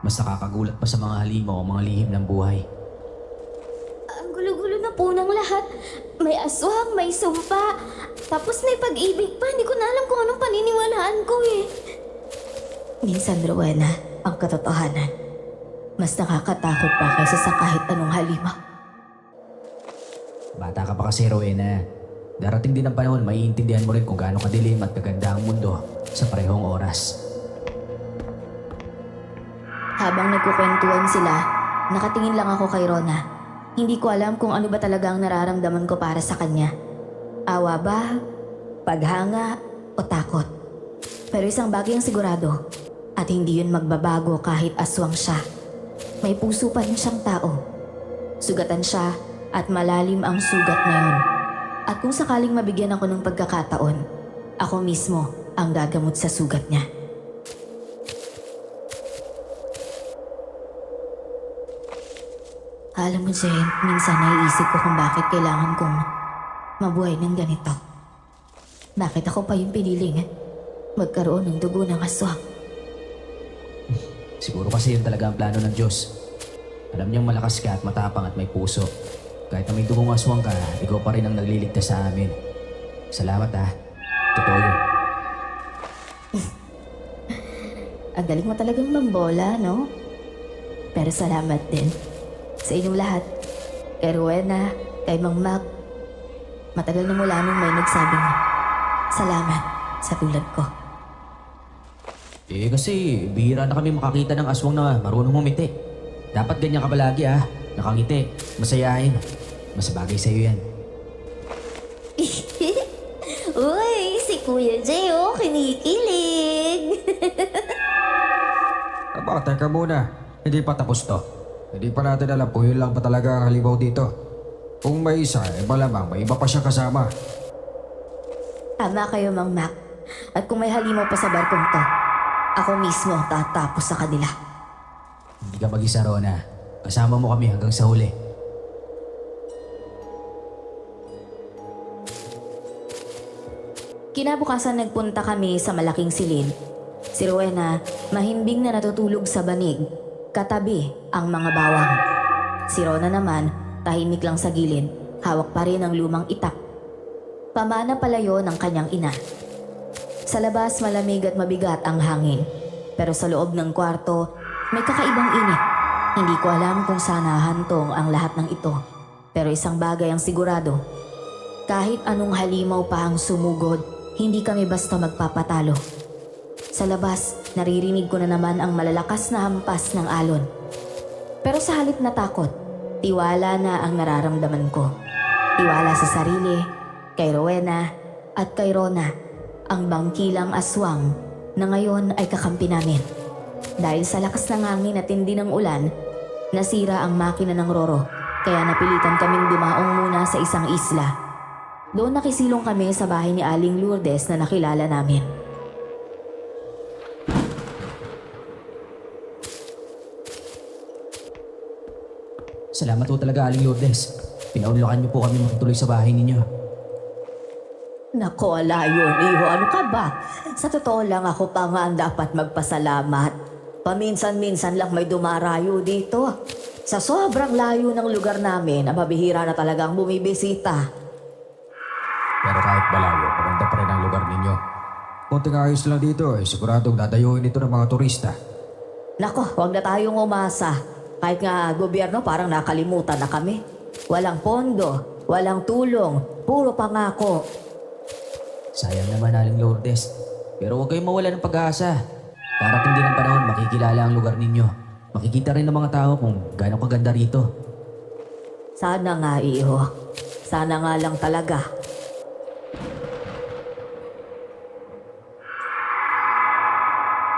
mas nakakagulat pa sa mga halimaw o mga lihim ng buhay. Ang gulo-gulo na po ng lahat. May aswang, may sumpa. Tapos may pag-ibig pa. Hindi ko na alam kung anong paniniwalaan ko eh. Minsan, Rowena, ang katotohanan. Mas nakakatakot pa kaysa sa kahit anong halimaw. Bata ka pa kasi, Rowena. Darating din ang panahon, maiintindihan mo rin kung gaano kadilim at kaganda ang mundo sa parehong oras. Habang nagkukwentuhan sila, nakatingin lang ako kay Rona. Hindi ko alam kung ano ba talaga ang nararamdaman ko para sa kanya. Awa ba? Paghanga? O takot? Pero isang bagay ang sigurado, at hindi yun magbabago kahit aswang siya. May puso pa rin siyang tao. Sugatan siya at malalim ang sugat na yun. At kung sakaling mabigyan ako ng pagkakataon, ako mismo ang gagamot sa sugat niya. Alam mo, Jen, minsan naiisip ko kung bakit kailangan kong mabuhay ng ganito. Bakit ako pa yung piniling magkaroon ng dugo ng aswang? Siguro kasi yun talaga ang plano ng Diyos. Alam niyang malakas ka at matapang at may puso. Kahit na may dugong aswang ka, ikaw pa rin ang nagliligtas sa amin. Salamat Totoo yun. Ang galing mo talagang mambola, no? Pero salamat din sa inyong lahat. Kay Rowena, kay Mang Mac. Matagal na mula nung may nagsabing salamat sa tulad ko. Kasi bihira na kami makakita ng aswang na marunong humiti. Dapat ganyan ka palagi nakangiti, masayahin. Mas bagay sa'yo yan. Uy, si Kuya Jay, kinikilig. Aba, teka muna. Hindi pa tapos to. Hindi pa natin alam kung yun lang ba talaga ang halimaw dito. Kung may isa, malamang may iba pa siyang kasama. Tama kayo, Mang Mac. At kung may halimaw pa sa barkong to, ako mismo ang tatapos sa kanila. Hindi ka mag-isa, Rona. Kasama mo kami hanggang sa huli. Kinabukasan nagpunta kami sa malaking silid. Si Rowena, mahimbing na natutulog sa banig, katabi ang mga bawang. Si Rona naman, tahimik lang sa gilid, hawak pa rin ang lumang itak. Pamana palayo ng kanyang ina. Sa labas malamig at mabigat ang hangin, pero sa loob ng kwarto, may kakaibang init. Hindi ko alam kung saan hahantong ang lahat ng ito, pero isang bagay ang sigurado. Kahit anong halimaw pa ang sumugod, hindi kami basta magpapatalo. Sa labas, naririnig ko na naman ang malalakas na hampas ng alon. Pero sa halip na takot, tiwala na ang nararamdaman ko. Tiwala sa sarili, kay Rowena at kay Rona, ang bangkilang aswang na ngayon ay kakampi namin. Dahil sa lakas ng hangin at tindi ng ulan, nasira ang makina ng Roro, kaya napilitan kaming dumaong muna sa isang isla. Doon nakisilong kami sa bahay ni Aling Lourdes na nakilala namin. Salamat po talaga, Aling Lourdes. Pinaunlakan niyo po kami magtuloy sa bahay ninyo. Nako, Alayon, iho, ano ka ba? Sa totoo lang ako pa nga ang dapat magpasalamat. Paminsan-minsan lang may dumarayo dito. Sa sobrang layo ng lugar namin, mabihira na talagang bumibisita. Pero kahit malayo, maganda pa rin ang lugar ninyo. Konting ayos lang dito, siguradong dadayuin ito ng mga turista. Nako, huwag na tayong umasa. Kahit nga gobyerno parang nakalimutan na kami. Walang pondo, walang tulong, puro pangako. Sayang naman, Aling Lourdes. Pero huwag kayong mawala ng pag-asa. Darating din ang panahon, makikilala ang lugar ninyo. Makikita rin ng mga tao kung gaano kaganda rito. Sana nga, iho. Sana nga lang talaga.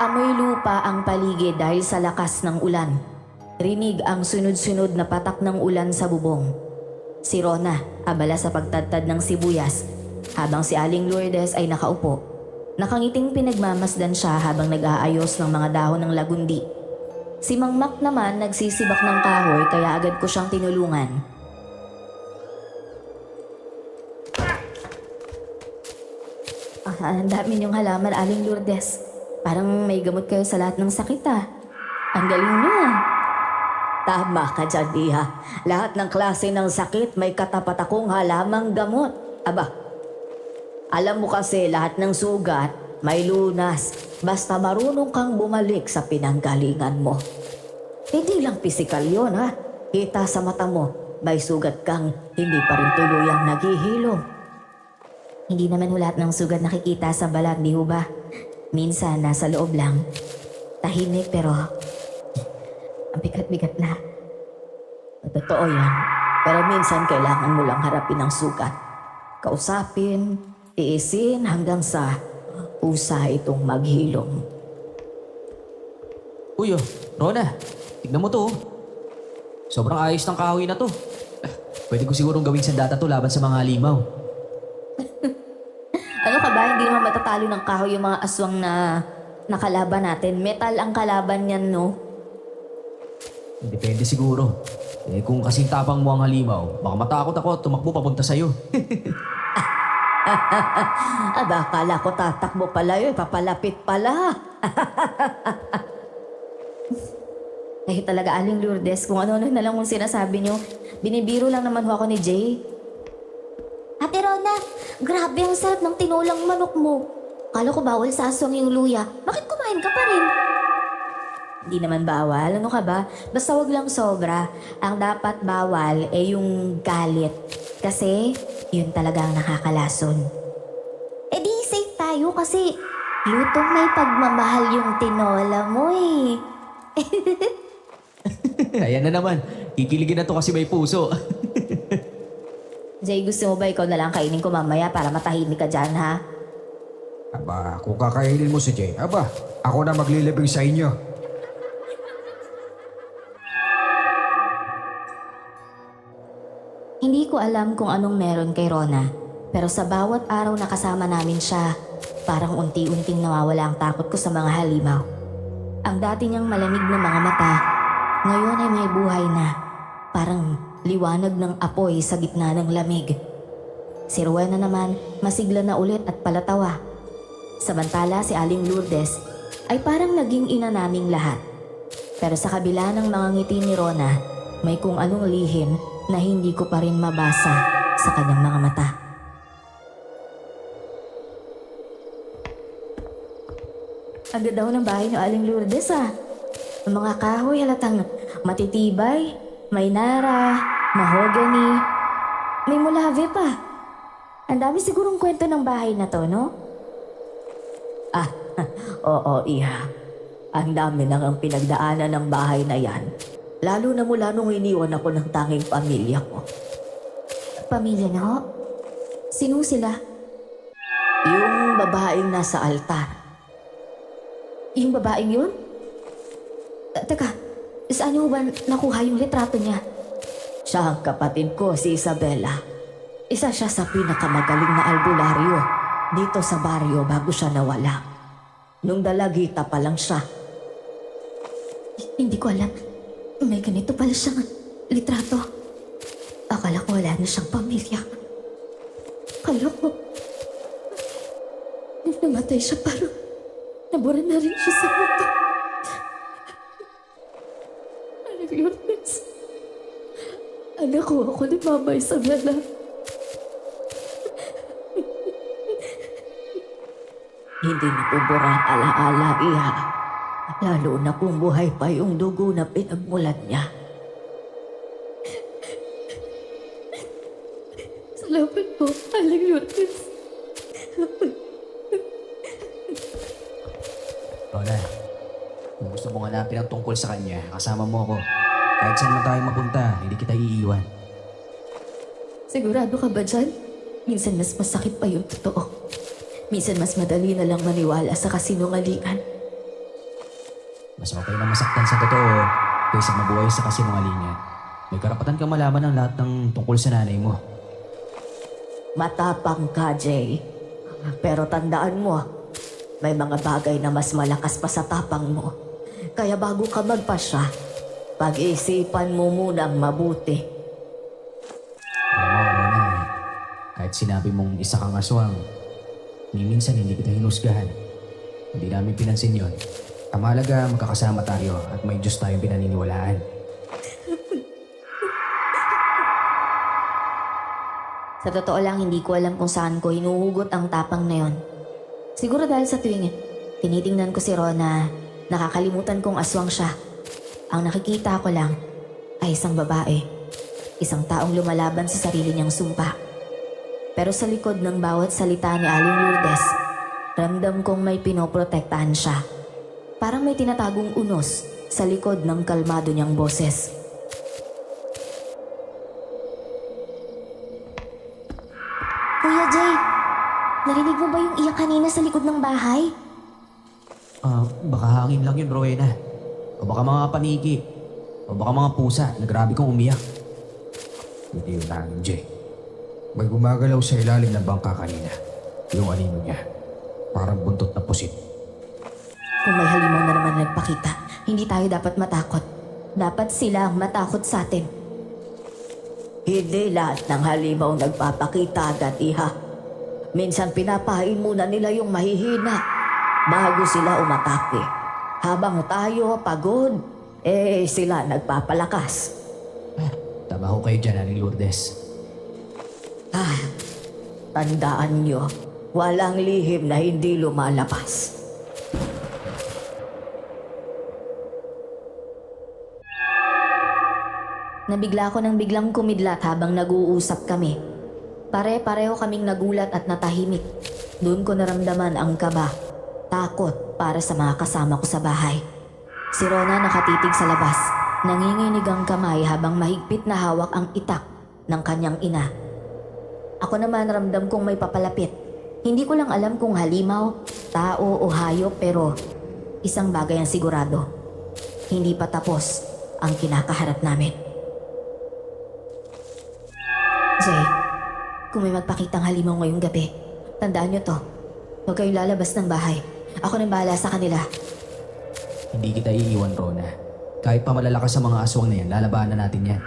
Amoy lupa ang paligid dahil sa lakas ng ulan. Rinig ang sunod-sunod na patak ng ulan sa bubong. Si Rona, abala sa pagtadtad ng sibuyas, habang si Aling Lourdes ay nakaupo. Nakangiting pinagmamasdan siya habang nag-aayos ng mga dahon ng lagundi. Si Mang Mac naman nagsisibak ng kahoy kaya agad ko siyang tinulungan. Ang dami niyong halaman, Aling Lourdes. Parang may gamot kayo sa lahat ng sakit Ang galing niyo Tama ka dyan, Iha. Lahat ng klase ng sakit may katapat akong halamang gamot. Aba, alam mo kasi lahat ng sugat may lunas. Basta marunong kang bumalik sa pinanggalingan mo. Hindi lang pisikal yon Kita sa mata mo, may sugat kang hindi pa rin tuluyang naghihilom. Hindi naman ho lahat ng sugat nakikita sa balat, di ho ba? Minsan nasa loob lang. Tahimik pero ang bigat-bigat na. Totoo yan. Pero minsan kailangan mo lang harapin ang sugat. Kausapin, tiisin hanggang sa usa itong maghilom. Uy, Rona, tignan mo to. Sobrang ayos ng kahoy na to. Pwede ko sigurong gawing sandata to laban sa mga halimaw. Ano ka ba? Hindi naman matatalo ng kahoy yung mga aswang na nakalaban natin. Metal ang kalaban niyan, no? Depende siguro. Eh kung kasing tapang mo ang halimaw, baka matakot ako at tumakbo papunta sa'yo. Aba, akala ko tatakbo pala yun, papalapit pala. Kahit talaga, Aling Lourdes, kung ano-ano na lang yung sinasabi niyo, binibiro lang naman ho ako ni Jay. Ate Rona, grabe ang sarap ng tinulang manok mo. Kala ko bawal sa aswang yung luya. Bakit kumain ka pa rin? Hindi naman bawal, ano ka ba? Basta wag lang sobra. Ang dapat bawal ay yung galit. Kasi, yun talaga ang nakakalason. Eh di safe tayo kasi lutong may pagmamahal yung tinola mo eh. Ayan na naman. Kikiligin na to kasi may puso. Jay, gusto mo ba ikaw na lang kainin ko mamaya para matahimik ka dyan, ha? Aba, kung kakainin mo si Jay, aba, ako na maglilibing sa inyo. Hindi ko alam kung anong meron kay Rona, pero sa bawat araw na kasama namin siya, parang unti-unting nawawala ang takot ko sa mga halimaw. Ang dati niyang malamig na mga mata, ngayon ay may buhay na, parang liwanag ng apoy sa gitna ng lamig. Si Rowena naman, masigla na ulit at palatawa. Samantala si Aling Lourdes ay parang naging ina naming lahat. Pero sa kabila ng mga ngiti ni Rona, may kung anong lihim na hindi ko pa rin mabasa sa kanyang mga mata. Ang ganda daw ng bahay ni Aling Lourdes ah. Ang mga kahoy halatang matitibay, may nara, mahogany, may mulave pa. Ang dami sigurong kwento ng bahay na to, no? Ah, oo, iha. Ang dami nang ang pinagdaanan ng bahay na yan. Lalo na mula nung iniwan ako ng tanging pamilya ko. Pamilya na ho? Sino sila? Yung babaeng nasa altar. Yung babaeng yun? Teka, saan niyo ba nakuha yung litrato niya? Siya ang kapatid ko, si Isabela. Isa siya sa pinakamagaling na albularyo dito sa baryo bago siya nawala. Nung dalagita pa lang siya. Hindi ko alam. May ganito pala siyang litrato. Akala ko wala na siyang pamilya. Kala ko, nung namatay siya parang nabura na rin siya sa mundo. Anak Lourdes, anak ko ako ni Mama Isabela. Hindi na ko burang alaala, iha. Lalo na kung buhay pa yung dugo na pinagmulan niya. Salamat po, Aling Lourdes. Rona, kung gusto mong hanapin ang tungkol sa kanya, kasama mo ako. Kahit saan man tayo mapunta, hindi kita iiwan. Sigurado ka ba dyan? Minsan mas masakit pa yung totoo. Minsan mas madali na lang maniwala sa kasinungalingan. Mas okay na masaktan sa totoo kaysa mabuhay sa kasinungalingan. May karapatan kang malaman ang lahat ng tungkol sa nanay mo. Matapang ka, Jay. Pero tandaan mo, may mga bagay na mas malakas pa sa tapang mo. Kaya bago ka magpasya, pag-isipan mo munang mabuti. Alam mo, Rona, kahit sinabi mong isa kang aswang, minsan hindi kita hinusgahan. Hindi namin pinansin yon. Ang mahalaga, magkakasama tayo at may Diyos tayong pinaniniwalaan. Sa totoo lang, hindi ko alam kung saan ko hinuhugot ang tapang na yon. Siguro dahil sa tuwing tinitingnan ko si Rona, nakakalimutan kong aswang siya. Ang nakikita ko lang ay isang babae. Isang taong lumalaban sa sarili niyang sumpa. Pero sa likod ng bawat salita ni Aling Lourdes, ramdam kong may pinoprotektahan siya. Parang may tinatagong unos sa likod ng kalmado niyang boses. Kuya Jay, narinig mo ba yung iyak kanina sa likod ng bahay? Baka hangin lang yun, Rowena. O baka mga paniki. O baka mga pusa na grabe kong umiyak. Hindi yun hangin, Jay. May gumagalaw sa ilalim ng bangka kanina. Yung anino niya. Parang buntot na pusit. Kung may halimaw na naman nagpakita, hindi tayo dapat matakot. Dapat sila ang matakot sa atin. Hindi lahat ng halimaw nagpapakita agad, iha. Minsan pinapain muna nila yung mahihina bago sila umatake. Habang tayo pagod, sila nagpapalakas. Tama ho kayo dyan, Aling Lourdes. Tandaan nyo, walang lihim na hindi lumalabas. Nabigla ko ng biglang kumidlat habang nag-uusap kami. Pare-pareho kaming nagulat at natahimik. Doon ko naramdaman ang kaba, takot para sa mga kasama ko sa bahay. Si Rona nakatitig sa labas, nanginginig ang kamay habang mahigpit na hawak ang itak ng kanyang ina. Ako naman ramdam kong may papalapit. Hindi ko lang alam kung halimaw, tao o hayop pero isang bagay ang sigurado. Hindi pa tapos ang kinakaharap namin. Jay, kung may magpakitang halimaw ngayong gabi, tandaan nyo to. Huwag kayong lalabas ng bahay. Ako nang bahala sa kanila. Hindi kita iiwan, Rona. Kahit pa malalakas sa mga aswang na yan, lalabanan natin yan.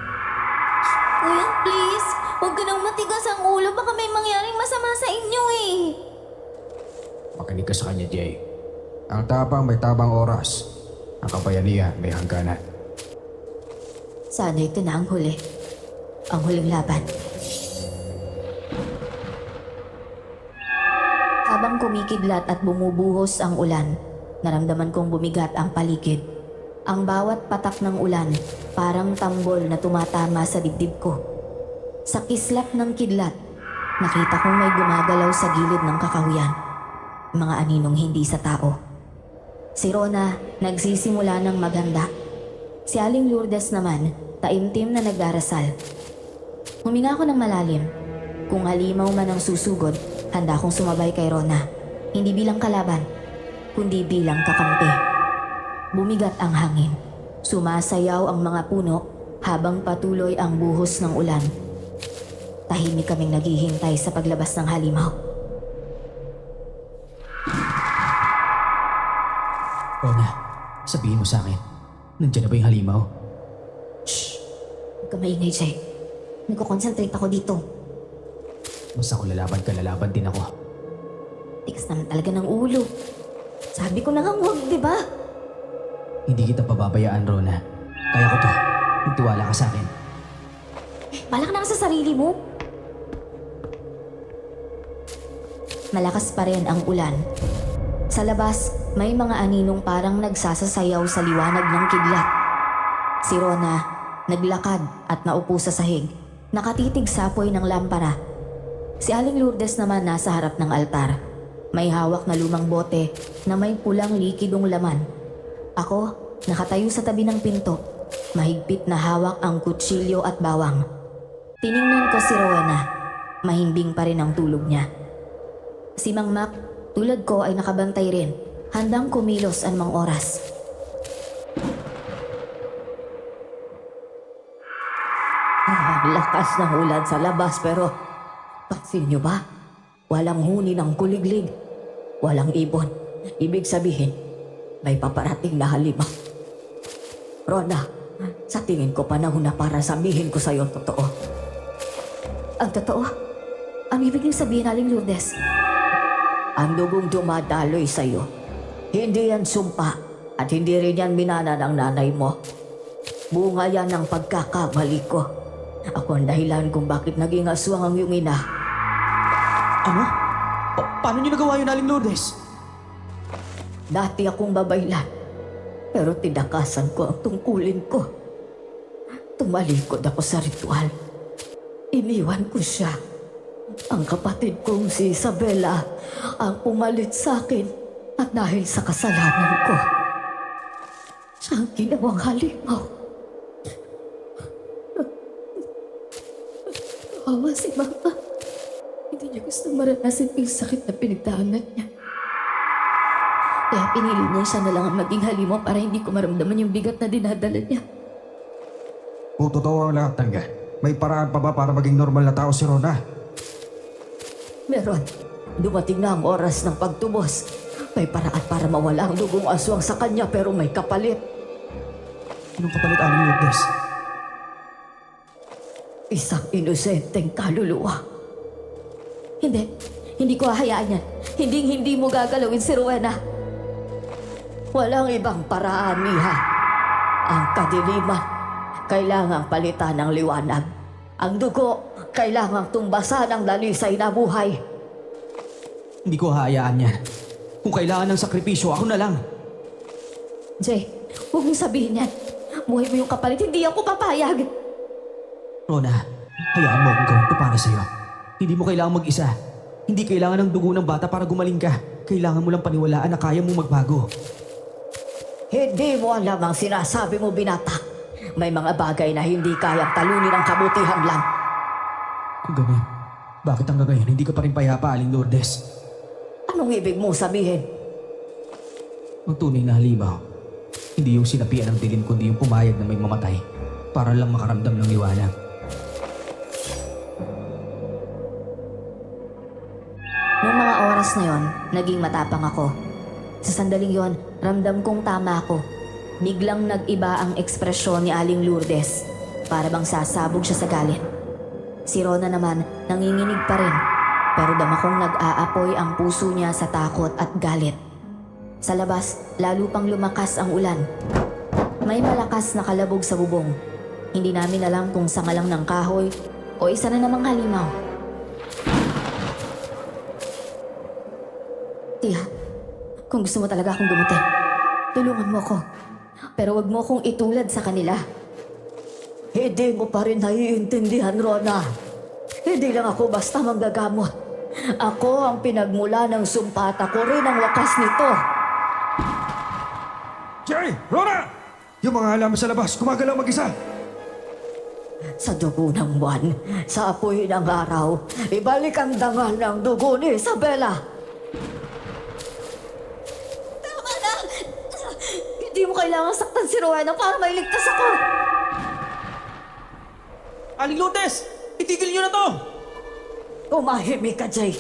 Kuya, please. Huwag ka nang matigas ang ulo. Baka may mangyaring masama sa inyo eh. Makinig ka sa kanya, Jay. Ang tapang may tabang oras. Ang kabayanihan may hangganan. Sana ito na ang huli. Ang huling laban. Habang kumikidlat at bumubuhos ang ulan, naramdaman kong bumigat ang paligid. Ang bawat patak ng ulan, parang tambol na tumatama sa dibdib ko. Sa kislap ng kidlat, nakita kong may gumagalaw sa gilid ng kakahuyan. Mga aninong hindi sa tao. Si Rona nagsisimula ng maghanda. Si Aling Lourdes naman, taimtim na nagdarasal. Huminga ako ng malalim. Kung halimaw man ang susugod, handa akong sumabay kay Rona. Hindi bilang kalaban, kundi bilang kakampi. Bumigat ang hangin. Sumasayaw ang mga puno habang patuloy ang buhos ng ulan. Tahimik kaming naghihintay sa paglabas ng halimaw. Rona, sabihin mo sa akin, nandiyan na ba yung halimaw? Huwag ka maingay, Jay. Nagko-concentrate ako dito. Basta kung lalaban ka, lalaban din ako. Tigas naman talaga ng ulo. Sabi ko na nga huwag, di ba? Hindi kita pababayaan, Rona. Kaya ko to. Magtiwala ka sa akin. Balak na ka sa sarili mo. Malakas pa rin ang ulan. Sa labas, may mga aninong parang nagsasasayaw sa liwanag ng kidlat. Si Rona, naglakad at naupo sa sahig. Nakatitig sa apoy ng lampara. Si Aling Lourdes naman nasa harap ng altar. May hawak na lumang bote na may pulang likidong laman. Ako, nakatayo sa tabi ng pinto. Mahigpit na hawak ang kutsilyo at bawang. Tiningnan ko si Rowena. Mahimbing pa rin ang tulog niya. Si Mang Mac, tulad ko ay nakabantay rin. Handang kumilos anumang oras. Lakas ng ulan sa labas pero pansin nyo ba? Walang huni ng kuliglig. Walang ibon. Ibig sabihin, may paparating na halimaw. Rona, sa tingin ko panahon na para sabihin ko sa'yo ang totoo. Ang totoo? Ang ibig niyong sabihin, Aling Lourdes? Ang dugong dumadaloy sa'yo, hindi yan sumpa at hindi rin yan minana ng nanay mo. Bunga yan ng pagkakamali ko. Ako ang dahilan kung bakit naging aswang ang iyong ina. Ano? Paano niyo nagawa yun, Aling Lourdes? Dati akong babaylan, pero tinakasan ko ang tungkulin ko. Tumalikod ako sa ritual. Iniwan ko siya. Ang kapatid kong si Isabela ang pumalit sa akin at dahil sa kasalanan ko, siya ang ginawang halimaw. Kawawa si Mama. Hindi niya gusto maranasan yung sakit na pinagdaanan niya. Kaya pinili niya siya na lang ang maging halimaw para hindi ko maramdaman yung bigat na dinadala niya. Kung totoo ang lahat, Tangga, may paraan pa ba para maging normal na tao si Rona? Meron. Dumating na ang oras ng pagtubos. May paraan para mawala ang dugong aswang sa kanya pero may kapalit. Anong kapalit, Aling Lourdes? Isang inosenteng kaluluwa. Hindi ko hahayaan yan. Hindi mo gagalawin si Rowena. Walang ibang paraan, Miha. Ang kadiliman, kailangang palitan ng liwanag. Ang dugo, kailangang tumbasan ng dalisay na buhay. Hindi ko hahayaan yan. Kung kailangan ng sakripisyo, ako na lang. Jay, huwag mong sabihin yan. Buhay mo yung kapalit, hindi ako papayag. Rona, hayaan mo akong gawin ito para sa'yo. Hindi mo kailangang mag-isa. Hindi kailangan ng dugo ng bata para gumaling ka. Kailangan mo lang paniwalaan na kaya mong magbago. Hindi mo alam ang sinasabi mo, binata. May mga bagay na hindi kayang talunin ng kabutihan lang. Kung ganun, bakit hanggang ngayon hindi ka pa rin payapa, Aling Lourdes? Anong ibig mo sabihin? Ang tunay na halimaw, hindi yung sinapian ng dilim kundi yung pumayag na may mamatay para lang makaramdam ng liwanag. Noong mga oras na yon, naging matapang ako. Sa sandaling yon, ramdam kong tama ako. Biglang nag-iba ang ekspresyon ni Aling Lourdes. Para bang sasabog siya sa galit. Si Rona naman, nanginginig pa rin. Pero dama kong nag-aapoy ang puso niya sa takot at galit. Sa labas, lalo pang lumakas ang ulan. May malakas na kalabog sa bubong. Hindi namin alam kung sangalang ng kahoy o isa na namang halimaw. Tia, kung gusto mo talaga akong gumutin, tulungan mo ko. Pero wag mo akong itulad sa kanila. Hindi mo pa rin naiintindihan, Rona. Hindi lang ako basta manggagamot. Ako ang pinagmula ng sumpa at ako rin ang wakas nito. Jerry! Rona! Yung mga halaman sa labas, gumagalaw mag-isa. Sa dugo ng buwan, sa apoy ng araw, ibalik ang dangal ng dugo ni Isabela. Tama na! Hindi mo kailangan saktan si Rowena para mailigtas ako. Aling Lourdes! Itigil niyo na to! Umahimik ka, Jay.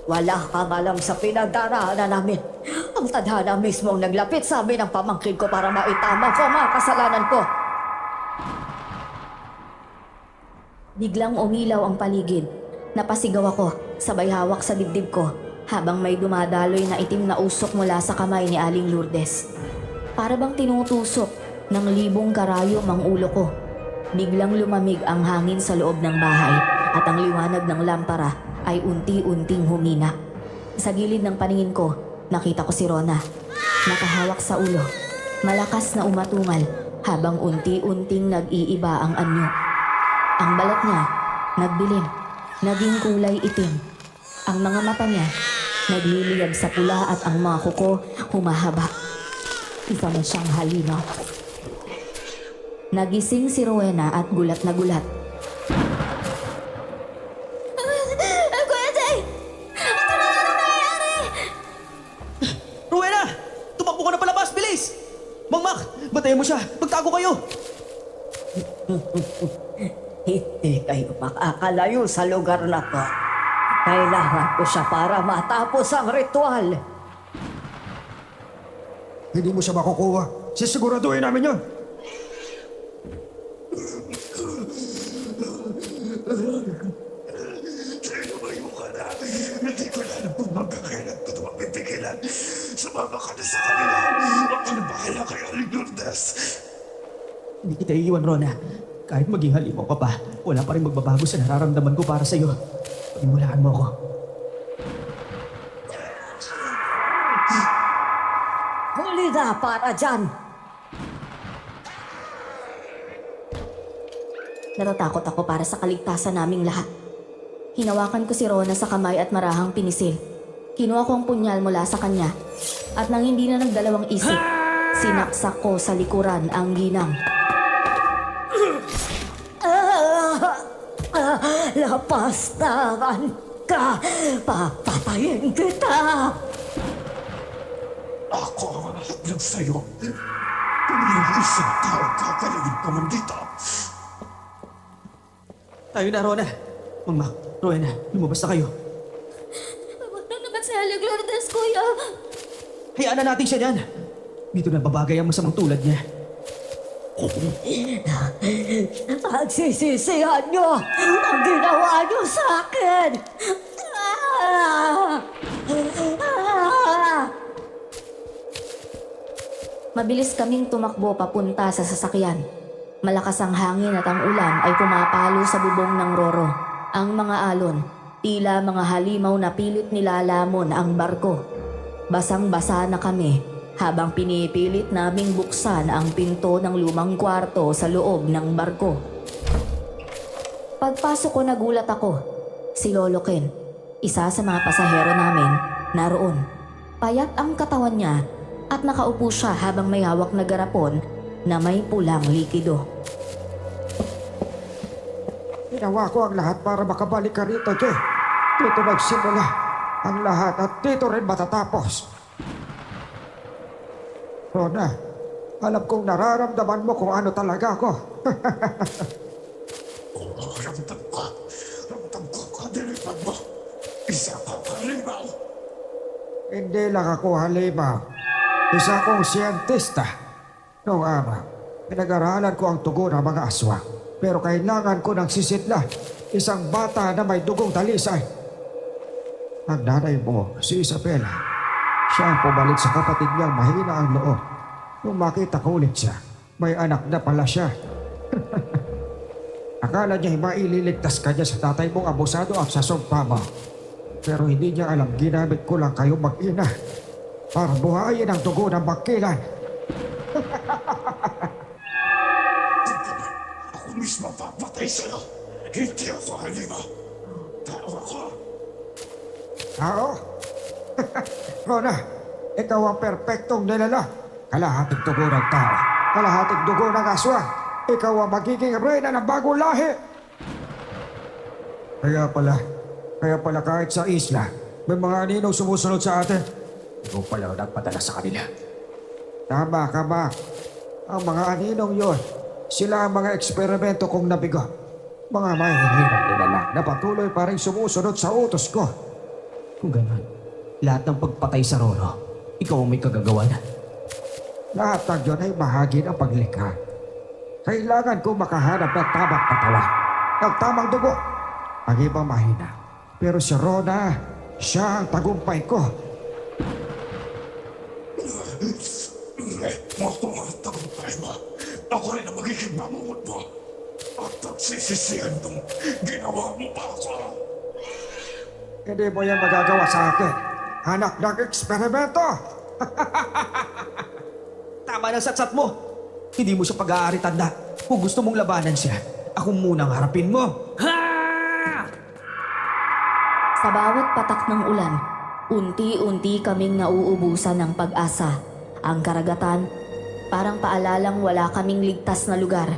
Wala kang alam sa pinagdaraanan namin. Ang tadhana mismo ang naglapit sa amin ng pamangkin ko para maitama ko ang mga kasalanan ko. Biglang umilaw ang paligid. Napasigaw ako, sabay hawak sa dibdib ko, habang may dumadaloy na itim na usok mula sa kamay ni Aling Lourdes. Para bang tinutusok ng libong karayom ang ulo ko. Biglang lumamig ang hangin sa loob ng bahay at ang liwanag ng lampara ay unti-unting humina. Sa gilid ng paningin ko, nakita ko si Rona. Nakahawak sa ulo. Malakas na umatungal habang unti-unting nag-iiba ang anyo. Ang balat niya, nagdilim, naging kulay itim. Ang mga mata niya, nagliliyab sa pula at ang mga kuko humahaba. Isa na siyang halimaw. Nagising si Rowena at gulat na gulat. Kuya Jay! Ito na nga nangyayari! Rowena! Tumakbo ka na palabas! Bilis! Mang Mac! Bantayan mo siya! Magtago kayo! Hindi kayo makakalayo sa lugar na to. Kailangan ko siya para matapos ang ritual. Hindi mo siya makukuha. Sisiguraduhin namin yun. Lumayo ka na. Hindi ko na alam kung magkakailan ko ito mapipigilan. Sumama ka na sa kanila. Ako na bahala kay Aling Lourdes. Hindi kita iiwan, Rona. Kahit maging halimaw ka pa, wala pa rin magbabago sa nararamdaman ko para sa'yo. Panimulaan mo ako. Huli na para dyan. Natatakot ako para sa kaligtasan naming lahat. Hinawakan ko si Rona sa kamay at marahang pinisil. Kinuha ko ang punyal mula sa kanya. At nang hindi na nagdalawang isip, sinaksak ko sa likuran ang ginang. Lapastangan ka. Papatayin kita. Ako ang hahaplang sa'yo. Kung yung isang tao kakalagin pa man dito. Tayo na, Rona. Mang Mac, Rowena, lumabas na kayo. Ano naman si Aling Lourdes, kuya? Hayaan na natin siya dyan. Dito na babagay ang masamang tulad niya. Pagsisisihan nyo ang ginawa nyo sa akin! Mabilis kaming tumakbo papunta sa sasakyan. Malakas ang hangin at ang ulan ay pumapalo sa bubong ng Roro. Ang mga alon, tila mga halimaw na pilit nilalamon ang barko. Basang-basa na kami habang pinipilit naming buksan ang pinto ng lumang kwarto sa loob ng barko. Pagpasok ko nagulat ako. Si Lolo Ken, isa sa mga pasahero namin, naroon. Payat ang katawan niya at nakaupo siya habang may hawak na garapon na may pulang likido. Ginawa ko ang lahat para makabalik ka rito, Jay. Dito nagsimula ang lahat at dito rin matatapos. Rona, alam kong nararamdaman mo kung ano talaga ako. Ramdam ko ang kadiliman mo. Isa kang halimaw. Hindi lang ako halimaw. Isa akong siyentista. Noong araw, pinag-aralan ko ang tugo ng mga aswang. Pero kailangan ko ng sisidla, isang bata na may dugong talisay. Ang nanay mo, si Isabela, siya ang pumalik sa kapatid niyang mahina ang loob. Nung makita ko ulit siya, may anak na pala siya. Akala niya maililigtas ka niya sa tatay mong abusado at sa sumpa mo. Pero hindi niya alam, ginamit ko lang kayo mag-ina para buhayin ang dugo ng bangkilan. Ako mismo papatay sa'yo. Hindi ako halimaw. Tao ako. Tao? Rona, ikaw ang perpektong nilala. Kalahating dugo ng tao, kalahating dugo ng aswang. Ikaw ang magiging reyna ng bagong lahi. Kaya pala kahit sa isla, may mga aninong sumusunod sa atin. Ikaw pala ang nagpadala sa kanila. Tama ka ba? Ang mga aninong yon, sila ang mga eksperimento kong nabigo. Mga mahihinang nilala na patuloy pa rin sumusunod sa utos ko. Kung ganun, lahat ng pagpatay sa Roro, ikaw ang may kagagawan. Lahat ng yun ay bahagi ng paglikha. Kailangan ko makahanap ng tamang katawan, ng tamang dugo. Ang ibang mahina. Pero si Rona, siya ang tagumpay ko. Makuha ang tagumpay mo. Ako rin ang magiging mamumot mo. At nagsisisihan nung ginawa mo pa ako. Hindi mo yan magagawa sa akin. Anak ng eksperimento! Tama na satsat mo! Hindi mo siya pag-aari tanda. Kung gusto mong labanan siya, ako munang harapin mo. Ha! Sa bawat patak ng ulan, unti-unti kaming nauubusan ng pag-asa. Ang karagatan, parang paalalang wala kaming ligtas na lugar.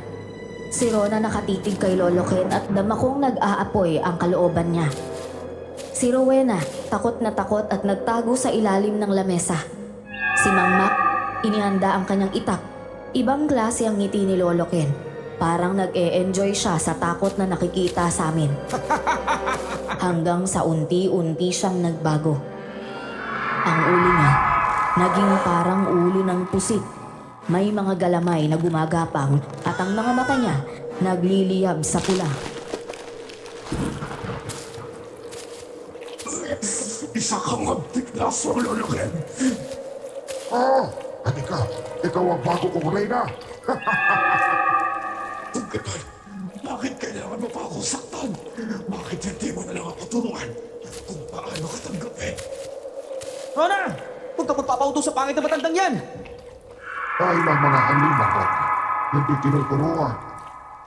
Si Rona nakatitig kay Lolo Ken at dama kong nag-aapoy ang kalooban niya. Si Rowena, takot na takot at nagtago sa ilalim ng lamesa. Si Mang Mac, inihanda ang kanyang itak. Ibang klase ang ngiti ni Lolo Ken. Parang nag-e-enjoy siya sa takot na nakikita sa amin. Hanggang sa unti-unti siyang nagbago. Ang ulo niya, naging parang ulo ng pusit. May mga galamay na gumagapang at ang mga mata niya nagliliyab sa pula. Isa kang abdik na Loloken. Halika, ikaw ang bago kong reyna. Kung ganun, bakit kailangan mo pa akong saktan? Bakit hindi mo na lang ako turuan kung paano ka tanggapin? Rona! Huwag ka magpapauto sa pangit na matandang yan! Dahil ang mga halimaw ko, hindi tinuturuan.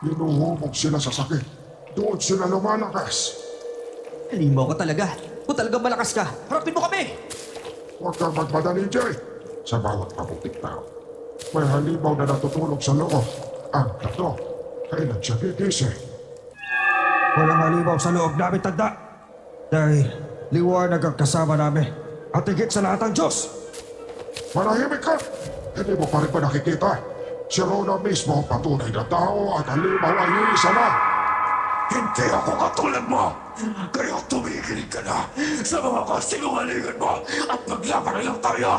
Hinuhubog sila sa sakit. Doon sila lumalakas. Halimaw ka talaga. Kung talagang malakas ka, harapin mo kami! Huwag kang magmadali, Jay. Sa bawat mabuting tao, may halimaw na natutulog sa loob. Ang tato, kailan siya gigising? Walang halimaw sa loob namin, tanda. Dahil liwanag ang kasama namin. At higit sa lahat ang Diyos. Manahimik ka! Hindi mo pa rin ba nakikita? Si Rona mismo ang patunay na tao at halimaw ay iisa na. Hindi ako katulad mo! Kaya tumigil ka na sa mga kasinungalingan mo at maglaban na lang tayo!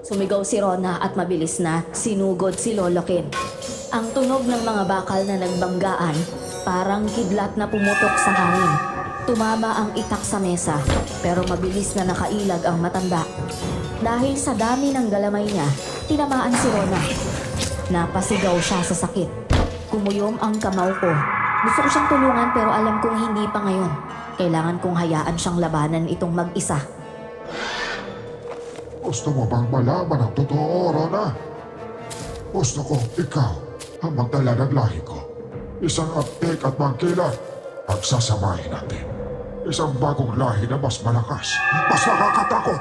Sumigaw si Rona at mabilis na sinugod si Lolo Ken. Ang tunog ng mga bakal na nagbanggaan, parang kidlat na pumutok sa hangin. Tumama ang itak sa mesa, pero mabilis na nakailag ang matanda. Dahil sa dami ng galamay niya, tinamaan si Rona. Napasigaw siya sa sakit. Kumuyom ang kamao ko. Gusto ko siyang tulungan pero alam kong hindi pa ngayon. Kailangan kong hayaan siyang labanan itong mag-isa. Gusto mo bang malaman ang totoo, Rona? Gusto ko ikaw ang magdala ng lahi ko. Isang aptek at bangkila. Pagsasamahin natin. Isang bagong lahi na mas malakas, mas nakakatakot.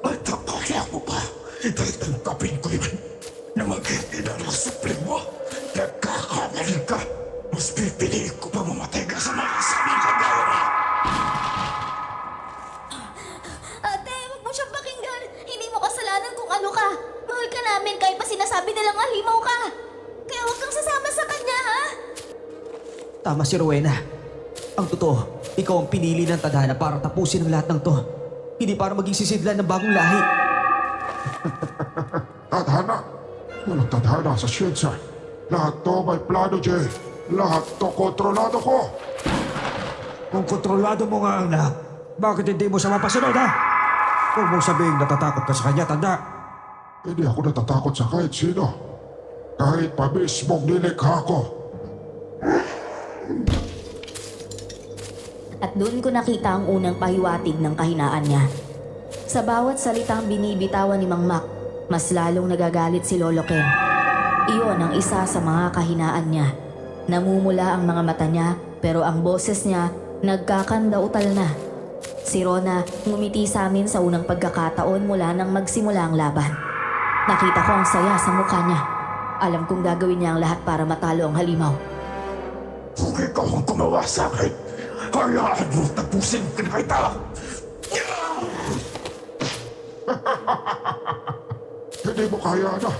At kaya mo pa, dahil tanggapin ko yun na mag-iinan ang supling mo. Nagkakamali ka. Mas pipiliin ko pa mamatay ka sa mga kasamang kagaya mo. Ate, huwag mo siyang pakinggan. Hindi mo kasalanan kung ano ka. Mahal ka namin kahit pa sinasabi nilang halimaw ka. Kaya huwag kang sasama sa kanya, ha? Tama si Rowena. Ang totoo, ikaw ang pinili ng tadhana para tapusin ang lahat ng to. Hindi para maging sisidlan ng bagong lahi. Tadhana. Walang tadhana sa siyensya. Lahat to may plano, Jay. Lahat to kontrolado ko. Kung kontrolado mo nga ang lahat, bakit hindi mo siya mapasunod, ha? Huwag mong sabihin natatakot ka sa kanya, tanda. Hindi ako natatakot sa kahit sino. Kahit pa mismong nilikha ko. At doon ko nakita ang unang pahiwatig ng kahinaan niya. Sa bawat salitang binibitawan ni Mang Mac, mas lalong nagagalit si Lolo Ken. Iyon ang isa sa mga kahinaan niya. Namumula ang mga mata niya, pero ang boses niya nagkakandautal na. Si Rona ngumiti sa amin sa unang pagkakataon mula nang magsimula ang laban. Nakita ko ang saya sa mukha niya. Alam kong gagawin niya ang lahat para matalo ang halimaw. Kung ikaw ang gumawa sa akin, hayaan mo tapusin ka na kita. Hindi mo kaya na.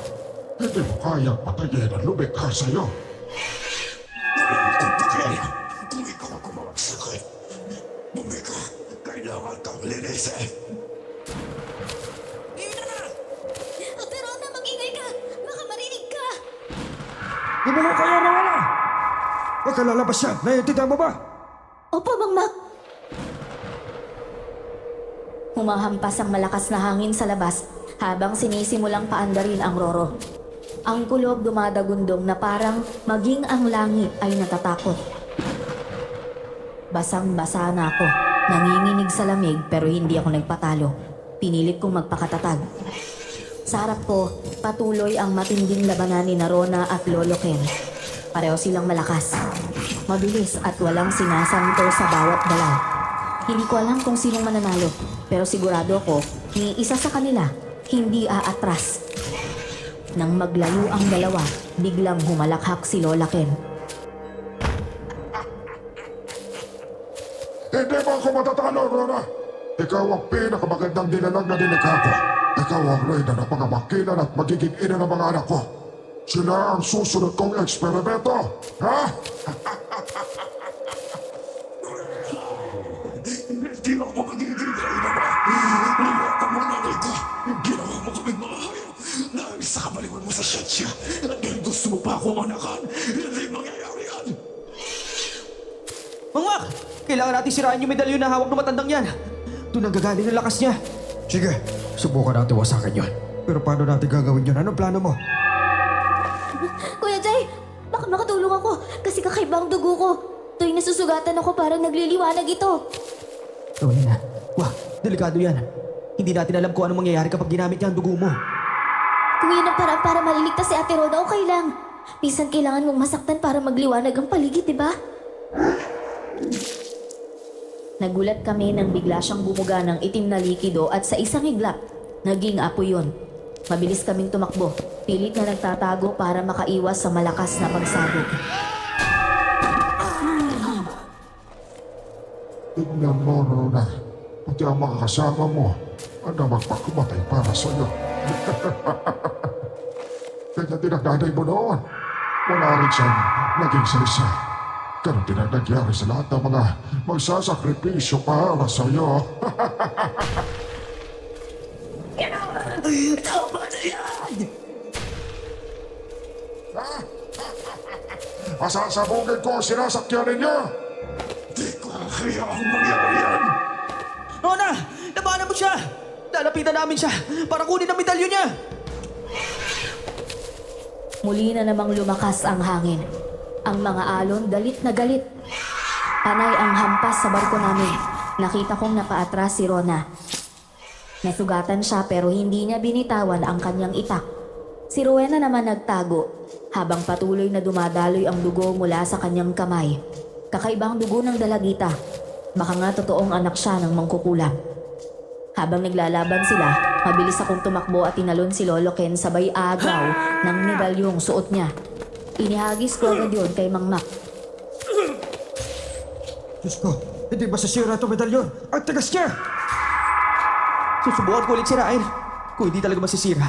Hindi mo kayang patayin ang lumikha sa'yo. Wala akong pakialam kung ikaw ang gumawa sa akin. Bumika, kailangan kang linisin. Ate Rona, mag-ingay ka. Baka marinig ka. Di mo mo kaya, Rowena! Huwag ka lalabas yan. Naiintindihan mo ba? Opo, Mang Mac. Humahampas ang malakas na hangin sa labas habang sinisimulang paandarin ang Roro. Ang kulob dumadagundong na parang maging ang langit ay natatakot. Basang-basa na ako. Nanginginig sa lamig pero hindi ako nagpatalo. Pinilit kong magpakatatag. Sa harap ko, patuloy ang matinding labanan ni Rona at Lolo Ken. Pareho silang malakas. Mabilis at walang sinasanto sa bawat dalaw. Hindi ko alam kung sinong mananalo, pero sigurado ko, ni isa sa kanila, hindi aatras. Nang maglayo ang dalawa, biglang humalakhak si Lola Ken. Hindi mo ako matatalo, Rona. Ikaw ang pinakamagandang nilalang na nilikha ko. Ikaw ang reyna ng mga makinan at magiging ina ng mga anak ko. Sila ang susunod kong eksperimento. Ha? Hindi ako magiging reyna ba? Niloko mo nanay ko. Ginawa mo kaming mga hayop. Dahil sa kabaliwan mo sa siyensya. At dahil gusto mo pa akong anakan, hindi mangyayari yan. Mang Mac! Kailangan natin sirain yung medalyon na hawak ng matandang yan. Doon ang gagaling ang lakas niya. Sige, subukan natin wasakan yun. Pero paano natin gagawin yun? Anong plano mo? Kuya Jay, baka makatulong ako kasi kakaiba ang dugo ko. Tuwing nasusugatan ako parang nagliliwanag ito. Rowena, wah, delikado yan. Hindi natin alam kung anong mangyayari kapag ginamit niya ang dugo mo. Kung yun ang paraan para maliligtas si Ate Rona, okay lang. Minsan kailangan mong masaktan para magliwanag ang paligid, di ba? Nagulat kami nang bigla siyang bumuga ng itim na likido at sa isang iglap, naging apoy yun. Mabilis kaming tumakbo, pilit na nagtatago para makaiwas sa malakas na pagsabog. Tignan mo, Rona. Pati ang mga kasama mo ang na magpakumatay para sa'yo. Kanya din ang nanay mo noon. Wala rin siyang naging salisa. Ganun din ang nangyari sa lahat ng mga magsasakripisyo para sa'yo. Tama na yan! Masasabugin ko ang sinasakyan ninyo! Di ko hayaang mangyari yan! Rona! Labanan mo siya! Lalapitan namin siya para kunin ang medalyon niya! Muli na namang lumakas ang hangin. Ang mga alon galit na galit. Panay ang hampas sa barko namin. Nakita kong napaatras si Rona. Nasugatan siya pero hindi niya binitawan ang kanyang itak. Si Rowena naman nagtago habang patuloy na dumadaloy ang dugo mula sa kanyang kamay. Kakaibang dugo ng dalagita. Baka nga totoong anak siya ng mangkukulam. Habang naglalaban sila, mabilis akong tumakbo at tinalon si Lolo Ken sabay agaw ng medalyong suot niya. Inihagis ko agad yun kay Mang Mac. Diyos ko, hindi ba sasira ito medalyon? Ang tagas niya! Susubukan ko ulit sirain. Kung hindi talaga masisira,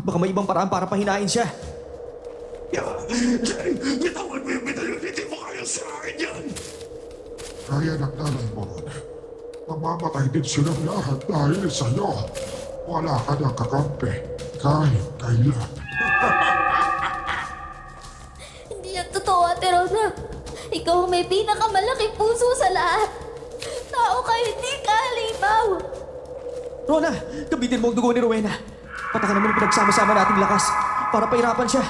baka may ibang paraan para pahinain siya. Jay, bitawan mo yung medalyon. Hindi mo kayang sirain yan! Kaya ng nanay mo, mamamatay din silang lahat dahil sa'yo. Wala ka ng kakampi kahit kailan. Hindi yan totoo, Ate Rona. Ikaw ang may pinakamalaking puso sa lahat. Tao ka, hindi ka halimaw. Rona, gabitin mo ang dugo ni Rowena. Patakan naman ang pinagsama-sama nating lakas para pahirapan siya.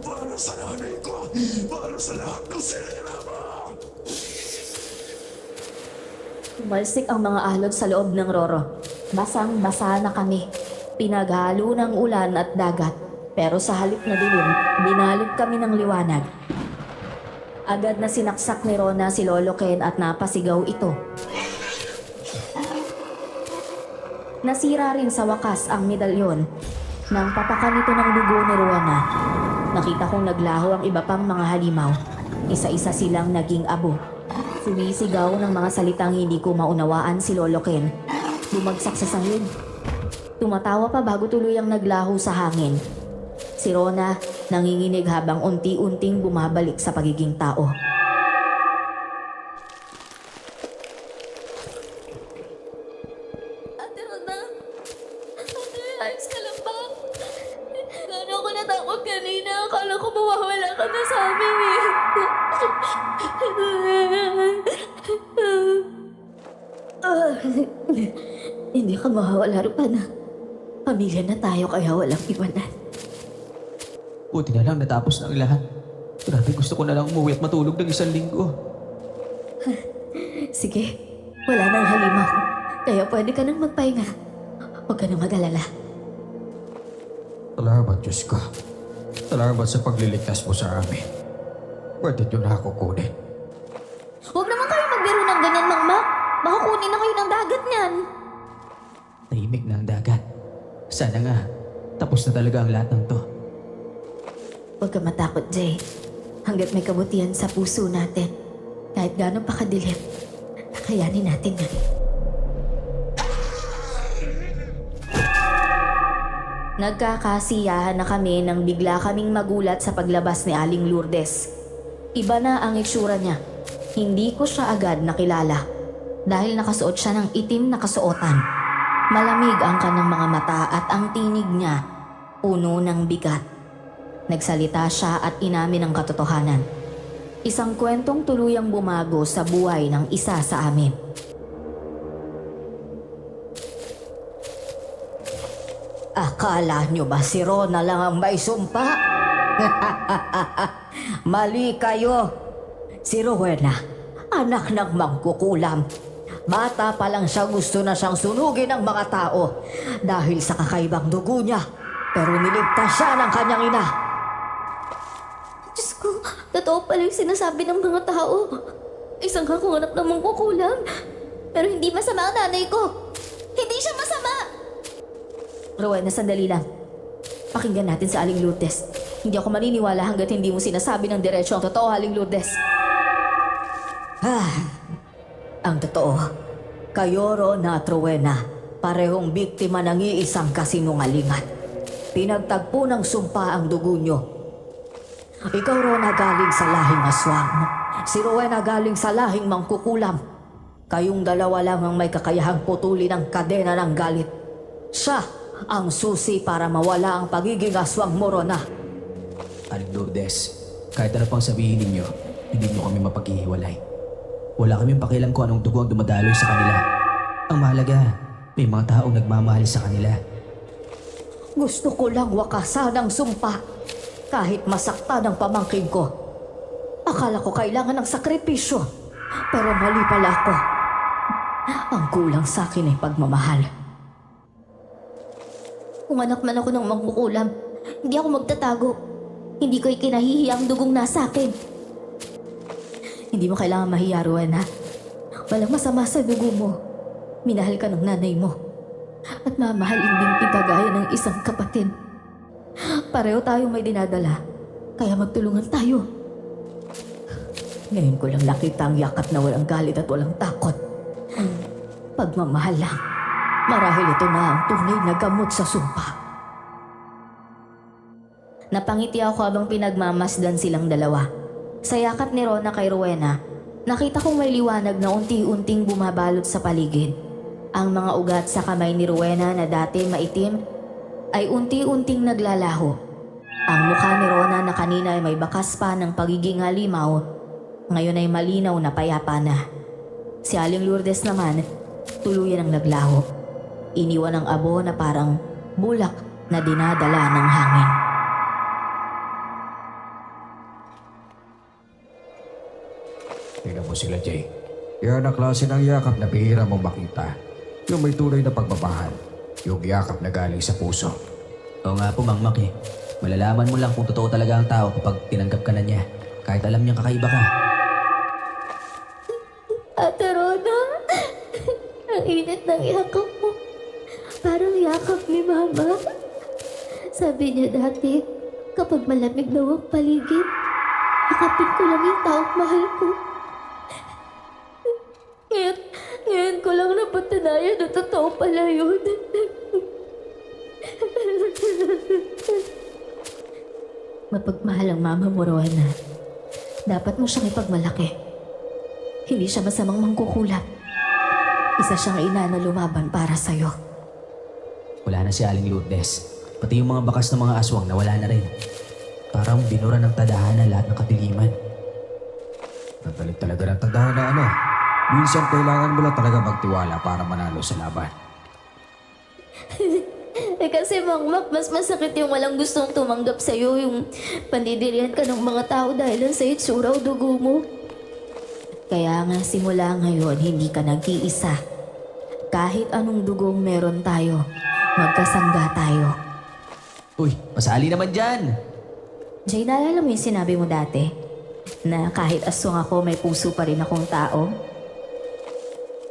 Para sa nanay ko! Para sa lahat ng sinama! Tumalsik ang mga alon sa loob ng Roro. Basang-basa na kami. Pinaghalo ng ulan at dagat. Pero sa halip na dilim, binalot kami ng liwanag. Agad na sinaksak ni Rona si Lolo Ken at napasigaw ito. Nasira rin sa wakas ang medalyon. Nang papakan ito ng dugo ni Rowena, nakita kong naglaho ang iba pang mga halimaw. Isa-isa silang naging abo. Sumisigaw ng mga salitang hindi ko maunawaan si Lolo Ken. Bumagsak sa sangid. Tumatawa pa bago tuluyang naglaho sa hangin. Si Rona nanginginig habang unti-unting bumabalik sa pagiging tao. Ate Rona, ate, ayos ka lang ba? Gano'n ako natakot kanina. Akala ko mawawala ka na sa amin eh. Hindi ka mawawala, Rupana. Pamilya na tayo kaya walang iwanan. Buti na lang natapos na ang lahat. Grabe, gusto ko na lang umuwi at matulog ng 1 linggo. Sige, wala nang halimaw. Kaya pwede ka nang magpahinga. Huwag ka nang mag-alala. Salamat, Diyos ko. Salamat sa pagliligtas mo sa amin. Pwede nyo na ako kunin. Huwag naman kayo magbiro ng ganyan, Mang Mac. Baka kunin na kayo ng dagat niyan. Tahimik na ang dagat. Sana nga, tapos na talaga ang lahat ng to. Huwag ka matakot, Jay. Hanggat may kabutihan sa puso natin, kahit gano'n pa kadilim, kakayanin natin yan. Nagkakasiyahan na kami nang bigla kaming magulat sa paglabas ni Aling Lourdes. Iba na ang itsura niya. Hindi ko siya agad nakilala dahil nakasuot siya ng itim na kasuotan. Malamig ang kanyang mga mata at ang tinig niya puno ng bigat. Nagsalita siya at inamin ang katotohanan. Isang kwentong tuluyang bumago sa buhay ng isa sa amin. Akala nyo ba si Rona lang ang may sumpa? Mali kayo. Si Rowena, anak ng mangkukulam. Bata pa lang siya gusto na siyang sunugin ng mga tao dahil sa kakaibang dugo niya. Pero niligtas siya ng kanyang ina. Diyos ko, totoo pala yung sinasabi ng mga tao. Isang akong anak ng mangkukulam. Pero hindi masama ang nanay ko. Hindi siya masama. Rowena, sandali lang. Pakinggan natin sa Aling Lourdes. Hindi ako maniniwala hanggat hindi mo sinasabi ng diretsyo ang totoo, Aling Lourdes. Ang totoo, kayo Rona at Rowena, parehong biktima ng iisang kasinungalingan. Pinagtagpo ng sumpa ang dugo nyo. Ikaw Rona galing sa lahing aswang. Si Rowena galing sa lahing mangkukulam. Kayong dalawa lang ang may kakayahang putulin ang kadena ng galit. Siya ang susi para mawala ang pagiging aswang mo, Rona. Aling Lourdes, kahit ano pang sabihin ninyo, hindi nyo kami mapaghihiwalay. Wala kaming pakialam kung anong dugo ang dumadaloy sa kanila. Ang mahalaga, may mga taong nagmamahal sa kanila. Gusto ko lang wakasan ang sumpa. Kahit masaktan ang pamangkin ko. Akala ko kailangan ng sakripisyo. Pero mali pala ako. Ang kulang sa akin ay pagmamahal. Kung anak man ako ng mangkukulam, hindi ako magtatago. Hindi ko ikinahihiya ang dugong nasa akin. Hindi mo kailangan mahiya, Rowena. Walang masama sa dugo mo. Minahal ka ng nanay mo. At mamahalin din kita gaya ng isang kapatid. Pareho tayong may dinadala. Kaya magtulungan tayo. Ngayon ko lang nakita ang yakap na walang galit at walang takot. Pagmamahal lang. Marahil ito na ang tunay na gamot sa sumpa. Napangiti ako habang pinagmamasdan silang dalawa. Sa yakap ni Rona kay Rowena, nakita kong may liwanag na unti-unting bumabalot sa paligid. Ang mga ugat sa kamay ni Rowena na dati maitim ay unti-unting naglalaho. Ang mukha ni Rona na kanina ay may bakas pa ng pagiging halimaw, ngayon ay malinaw na payapa na. Si Aling Lourdes naman, tuluyan ang naglaho. Iniwan ang abo na parang bulak na dinadala ng hangin. Tingnan mo sila, Jay. Yan ang klase ng yakap na bihira mong makita. Yung may tunay na pagmamahal. Yung yakap na galing sa puso. Oo nga po, Mang Mak eh. Malalaman mo lang kung totoo talaga ang tao kapag tinanggap ka na niya. Kahit alam niyang kakaiba ka. Ate Rona, ang init ng yakap mo. Parang yakap ni Mama. Sabi niya dati, kapag malamig daw ang paligid, yakapin ko lang yung taong mahal ko. Ngayon ko lang napatunayan na totoo pala yun. Mapagmahal ang mama mo, Rowena. Dapat mo siyang ipagmalaki. Hindi siya masamang mangkukulam. Isa siyang ina na lumaban para sa'yo. Wala na si Aling Lourdes. Pati yung mga bakas ng mga aswang nawala na rin. Parang binura ng tadhana lahat ng kadiliman. Natalit talaga ng tadhana, ano? Minsan kailangan mo lang talaga magtiwala para manalo sa laban. Kasi Mang Mak, mas masakit yung walang gustong tumanggap sa'yo, yung pandidirihan ka ng mga tao dahil lang sa itsura o dugo mo. Kaya nga simula ngayon, hindi ka nag-iisa. Kahit anong dugong meron tayo, magkasangga tayo. Uy, pasali naman dyan! Jay, naalala mo yung sinabi mo dati? Na kahit aswang ako, may puso pa rin akong tao?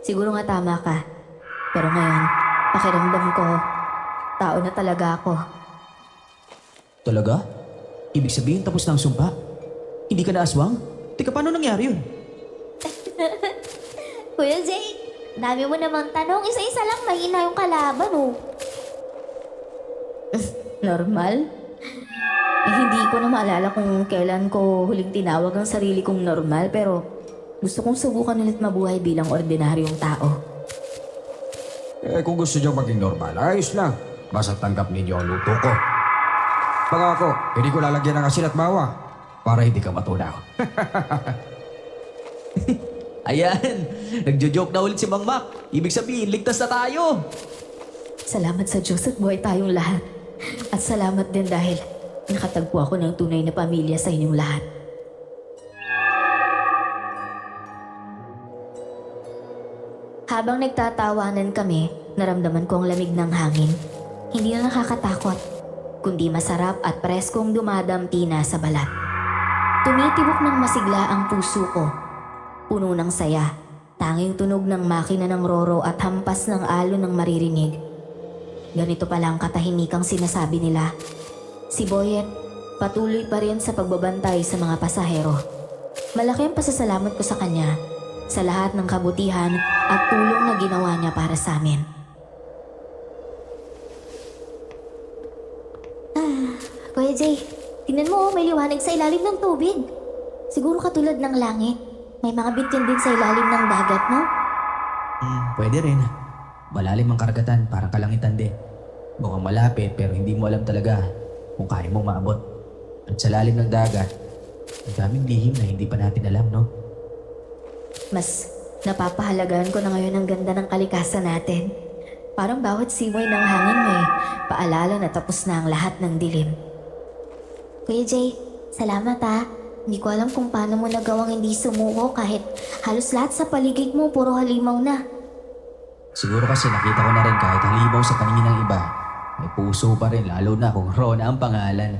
Siguro nga tama ka. Pero ngayon, pakiramdam ko, tao na talaga ako. Talaga? Ibig sabihin tapos na ang sumpa? Hindi ka na aswang? Teka, paano nangyari yun? Kuya Jay, dami mo namang tanong. Isa-isa lang mahina yung kalaban, oh. Normal? Hindi ko na maalala kung kailan ko huling tinawag ang sarili kong normal, pero gusto kong subukan ulit mabuhay bilang ordinaryong tao. Kung gusto niyo maging normal, ayos lang. Basta tanggap ninyo ang luto ko. Pangako, hindi ko lalagyan ng asin at mawa para hindi ka matunaw. Ayan! Nagjo-joke na ulit si Mang Mak. Ibig sabihin, ligtas na tayo! Salamat sa Diyos at buhay tayong lahat. At salamat din dahil nakatagpo ako ng tunay na pamilya sa inyong lahat. Habang nagtatawanan kami, naramdaman ko ang lamig ng hangin. Hindi na nakakatakot, kundi masarap at preskong dumadampi na sa balat. Tumitibok ng masigla ang puso ko. Puno ng saya, tanging tunog ng makina ng roro at hampas ng alon ng maririnig. Ganito pala ang katahimikang sinasabi nila. Si Boyet, patuloy pa rin sa pagbabantay sa mga pasahero. Malaki ang pasasalamat ko sa kanya sa lahat ng kabutihan at tulong na ginawa niya para sa amin. Kuya Jay, tingnan mo, may liwanag sa ilalim ng tubig. Siguro katulad ng langit. May mga bitin din sa ilalim ng dagat, no? Pwede rin. Malalim ang karagatan, parang kalangitan din. Mukhang malapit pero hindi mo alam talaga kung kaya mong maabot. At sa lalim ng dagat, ang daming lihim na hindi pa natin alam, no? Mas napapahalagaan ko na ngayon ang ganda ng kalikasan natin. Parang bawat simoy ng hangin may paalala na tapos na ang lahat ng dilim. Kuya Jay, salamat ah. Hindi ko alam kung paano mo nagawang hindi sumuko kahit halos lahat sa paligid mo puro halimaw na. Siguro kasi nakita ko na rin kahit halimaw sa paningin ng iba. May puso pa rin lalo na kung Rona ang pangalan.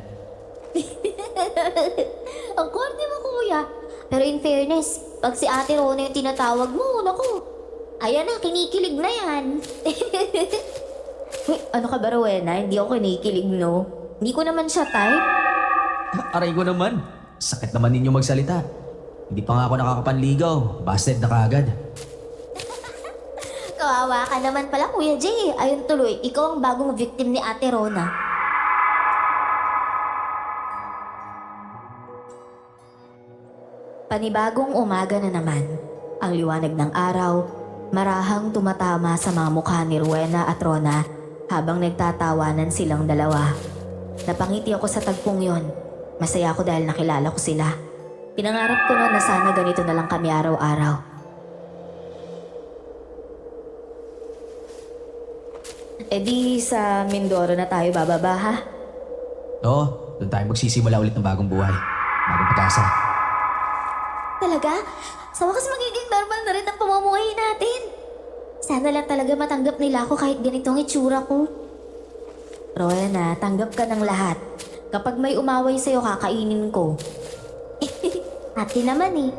Ang korte mo, kuya. Pero in fairness, pag si Ate Rona yung tinatawag mo, naku, ayan na, kinikilig na yan. Uy, ano ka ba Rowena? Hindi ako kinikilig no. Hindi ko naman siya type. Aray ko naman. Sakit naman ninyo magsalita. Hindi pa nga ako nakakapanligaw. Busted na kaagad. Kawawa ka naman pala, Kuya Jay. Ayun tuloy, ikaw ang bagong victim ni Ate Rona. Panibagong umaga na naman. Ang liwanag ng araw, marahang tumatama sa mga mukha ni Rowena at Rona habang nagtatawanan silang dalawa. Napangiti ako sa tagpong yon. Masaya ako dahil nakilala ko sila. Pinangarap ko noon na sana ganito na lang kami araw-araw. E di sa Mindoro na tayo bababa ha? Oo, doon tayo magsisimula ulit ng bagong buhay. Bagong pag-asa. Talaga? Sa wakas magiging normal na rin ang pamumuhay natin. Sana lang talaga matanggap nila ako kahit ganitong itsura ko. Rowena, tanggap ka ng lahat. Kapag may umaway sa'yo, kakainin ko. Ate naman eh.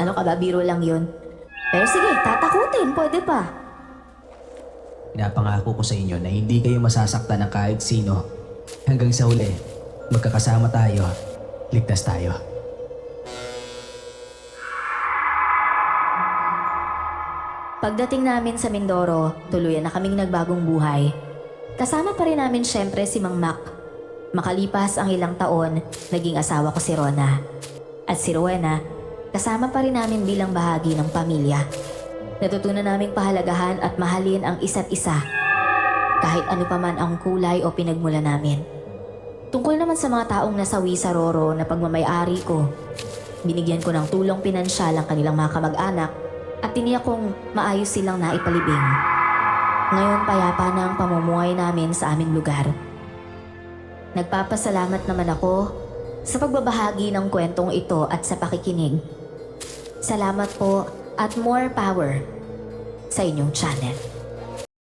Ano ka ba? Biro lang yun. Pero sige, tatakutin. Pwede pa. Pinapangako ko sa inyo na hindi kayo masasaktan ng kahit sino. Hanggang sa huli, magkakasama tayo. Ligtas tayo. Pagdating namin sa Mindoro, tuluyan na kaming nagbagong buhay. Kasama pa rin namin syempre si Mang Mac. Makalipas ang ilang taon, naging asawa ko si Rona. At si Rowena, kasama pa rin namin bilang bahagi ng pamilya. Natutunan naming pahalagahan at mahalin ang isa't isa. Kahit ano pa man ang kulay o pinagmula namin. Tungkol naman sa mga taong nasawi sa Roro na pagmamayari ko, binigyan ko ng tulong pinansyal ang kanilang mga kamag-anak at tiniyak kong maayos silang naipalibing. Ngayon payapa na ang pamumuhay namin sa aming lugar. Nagpapasalamat naman ako sa pagbabahagi ng kwentong ito at sa pakikinig. Salamat po at more power sa inyong channel.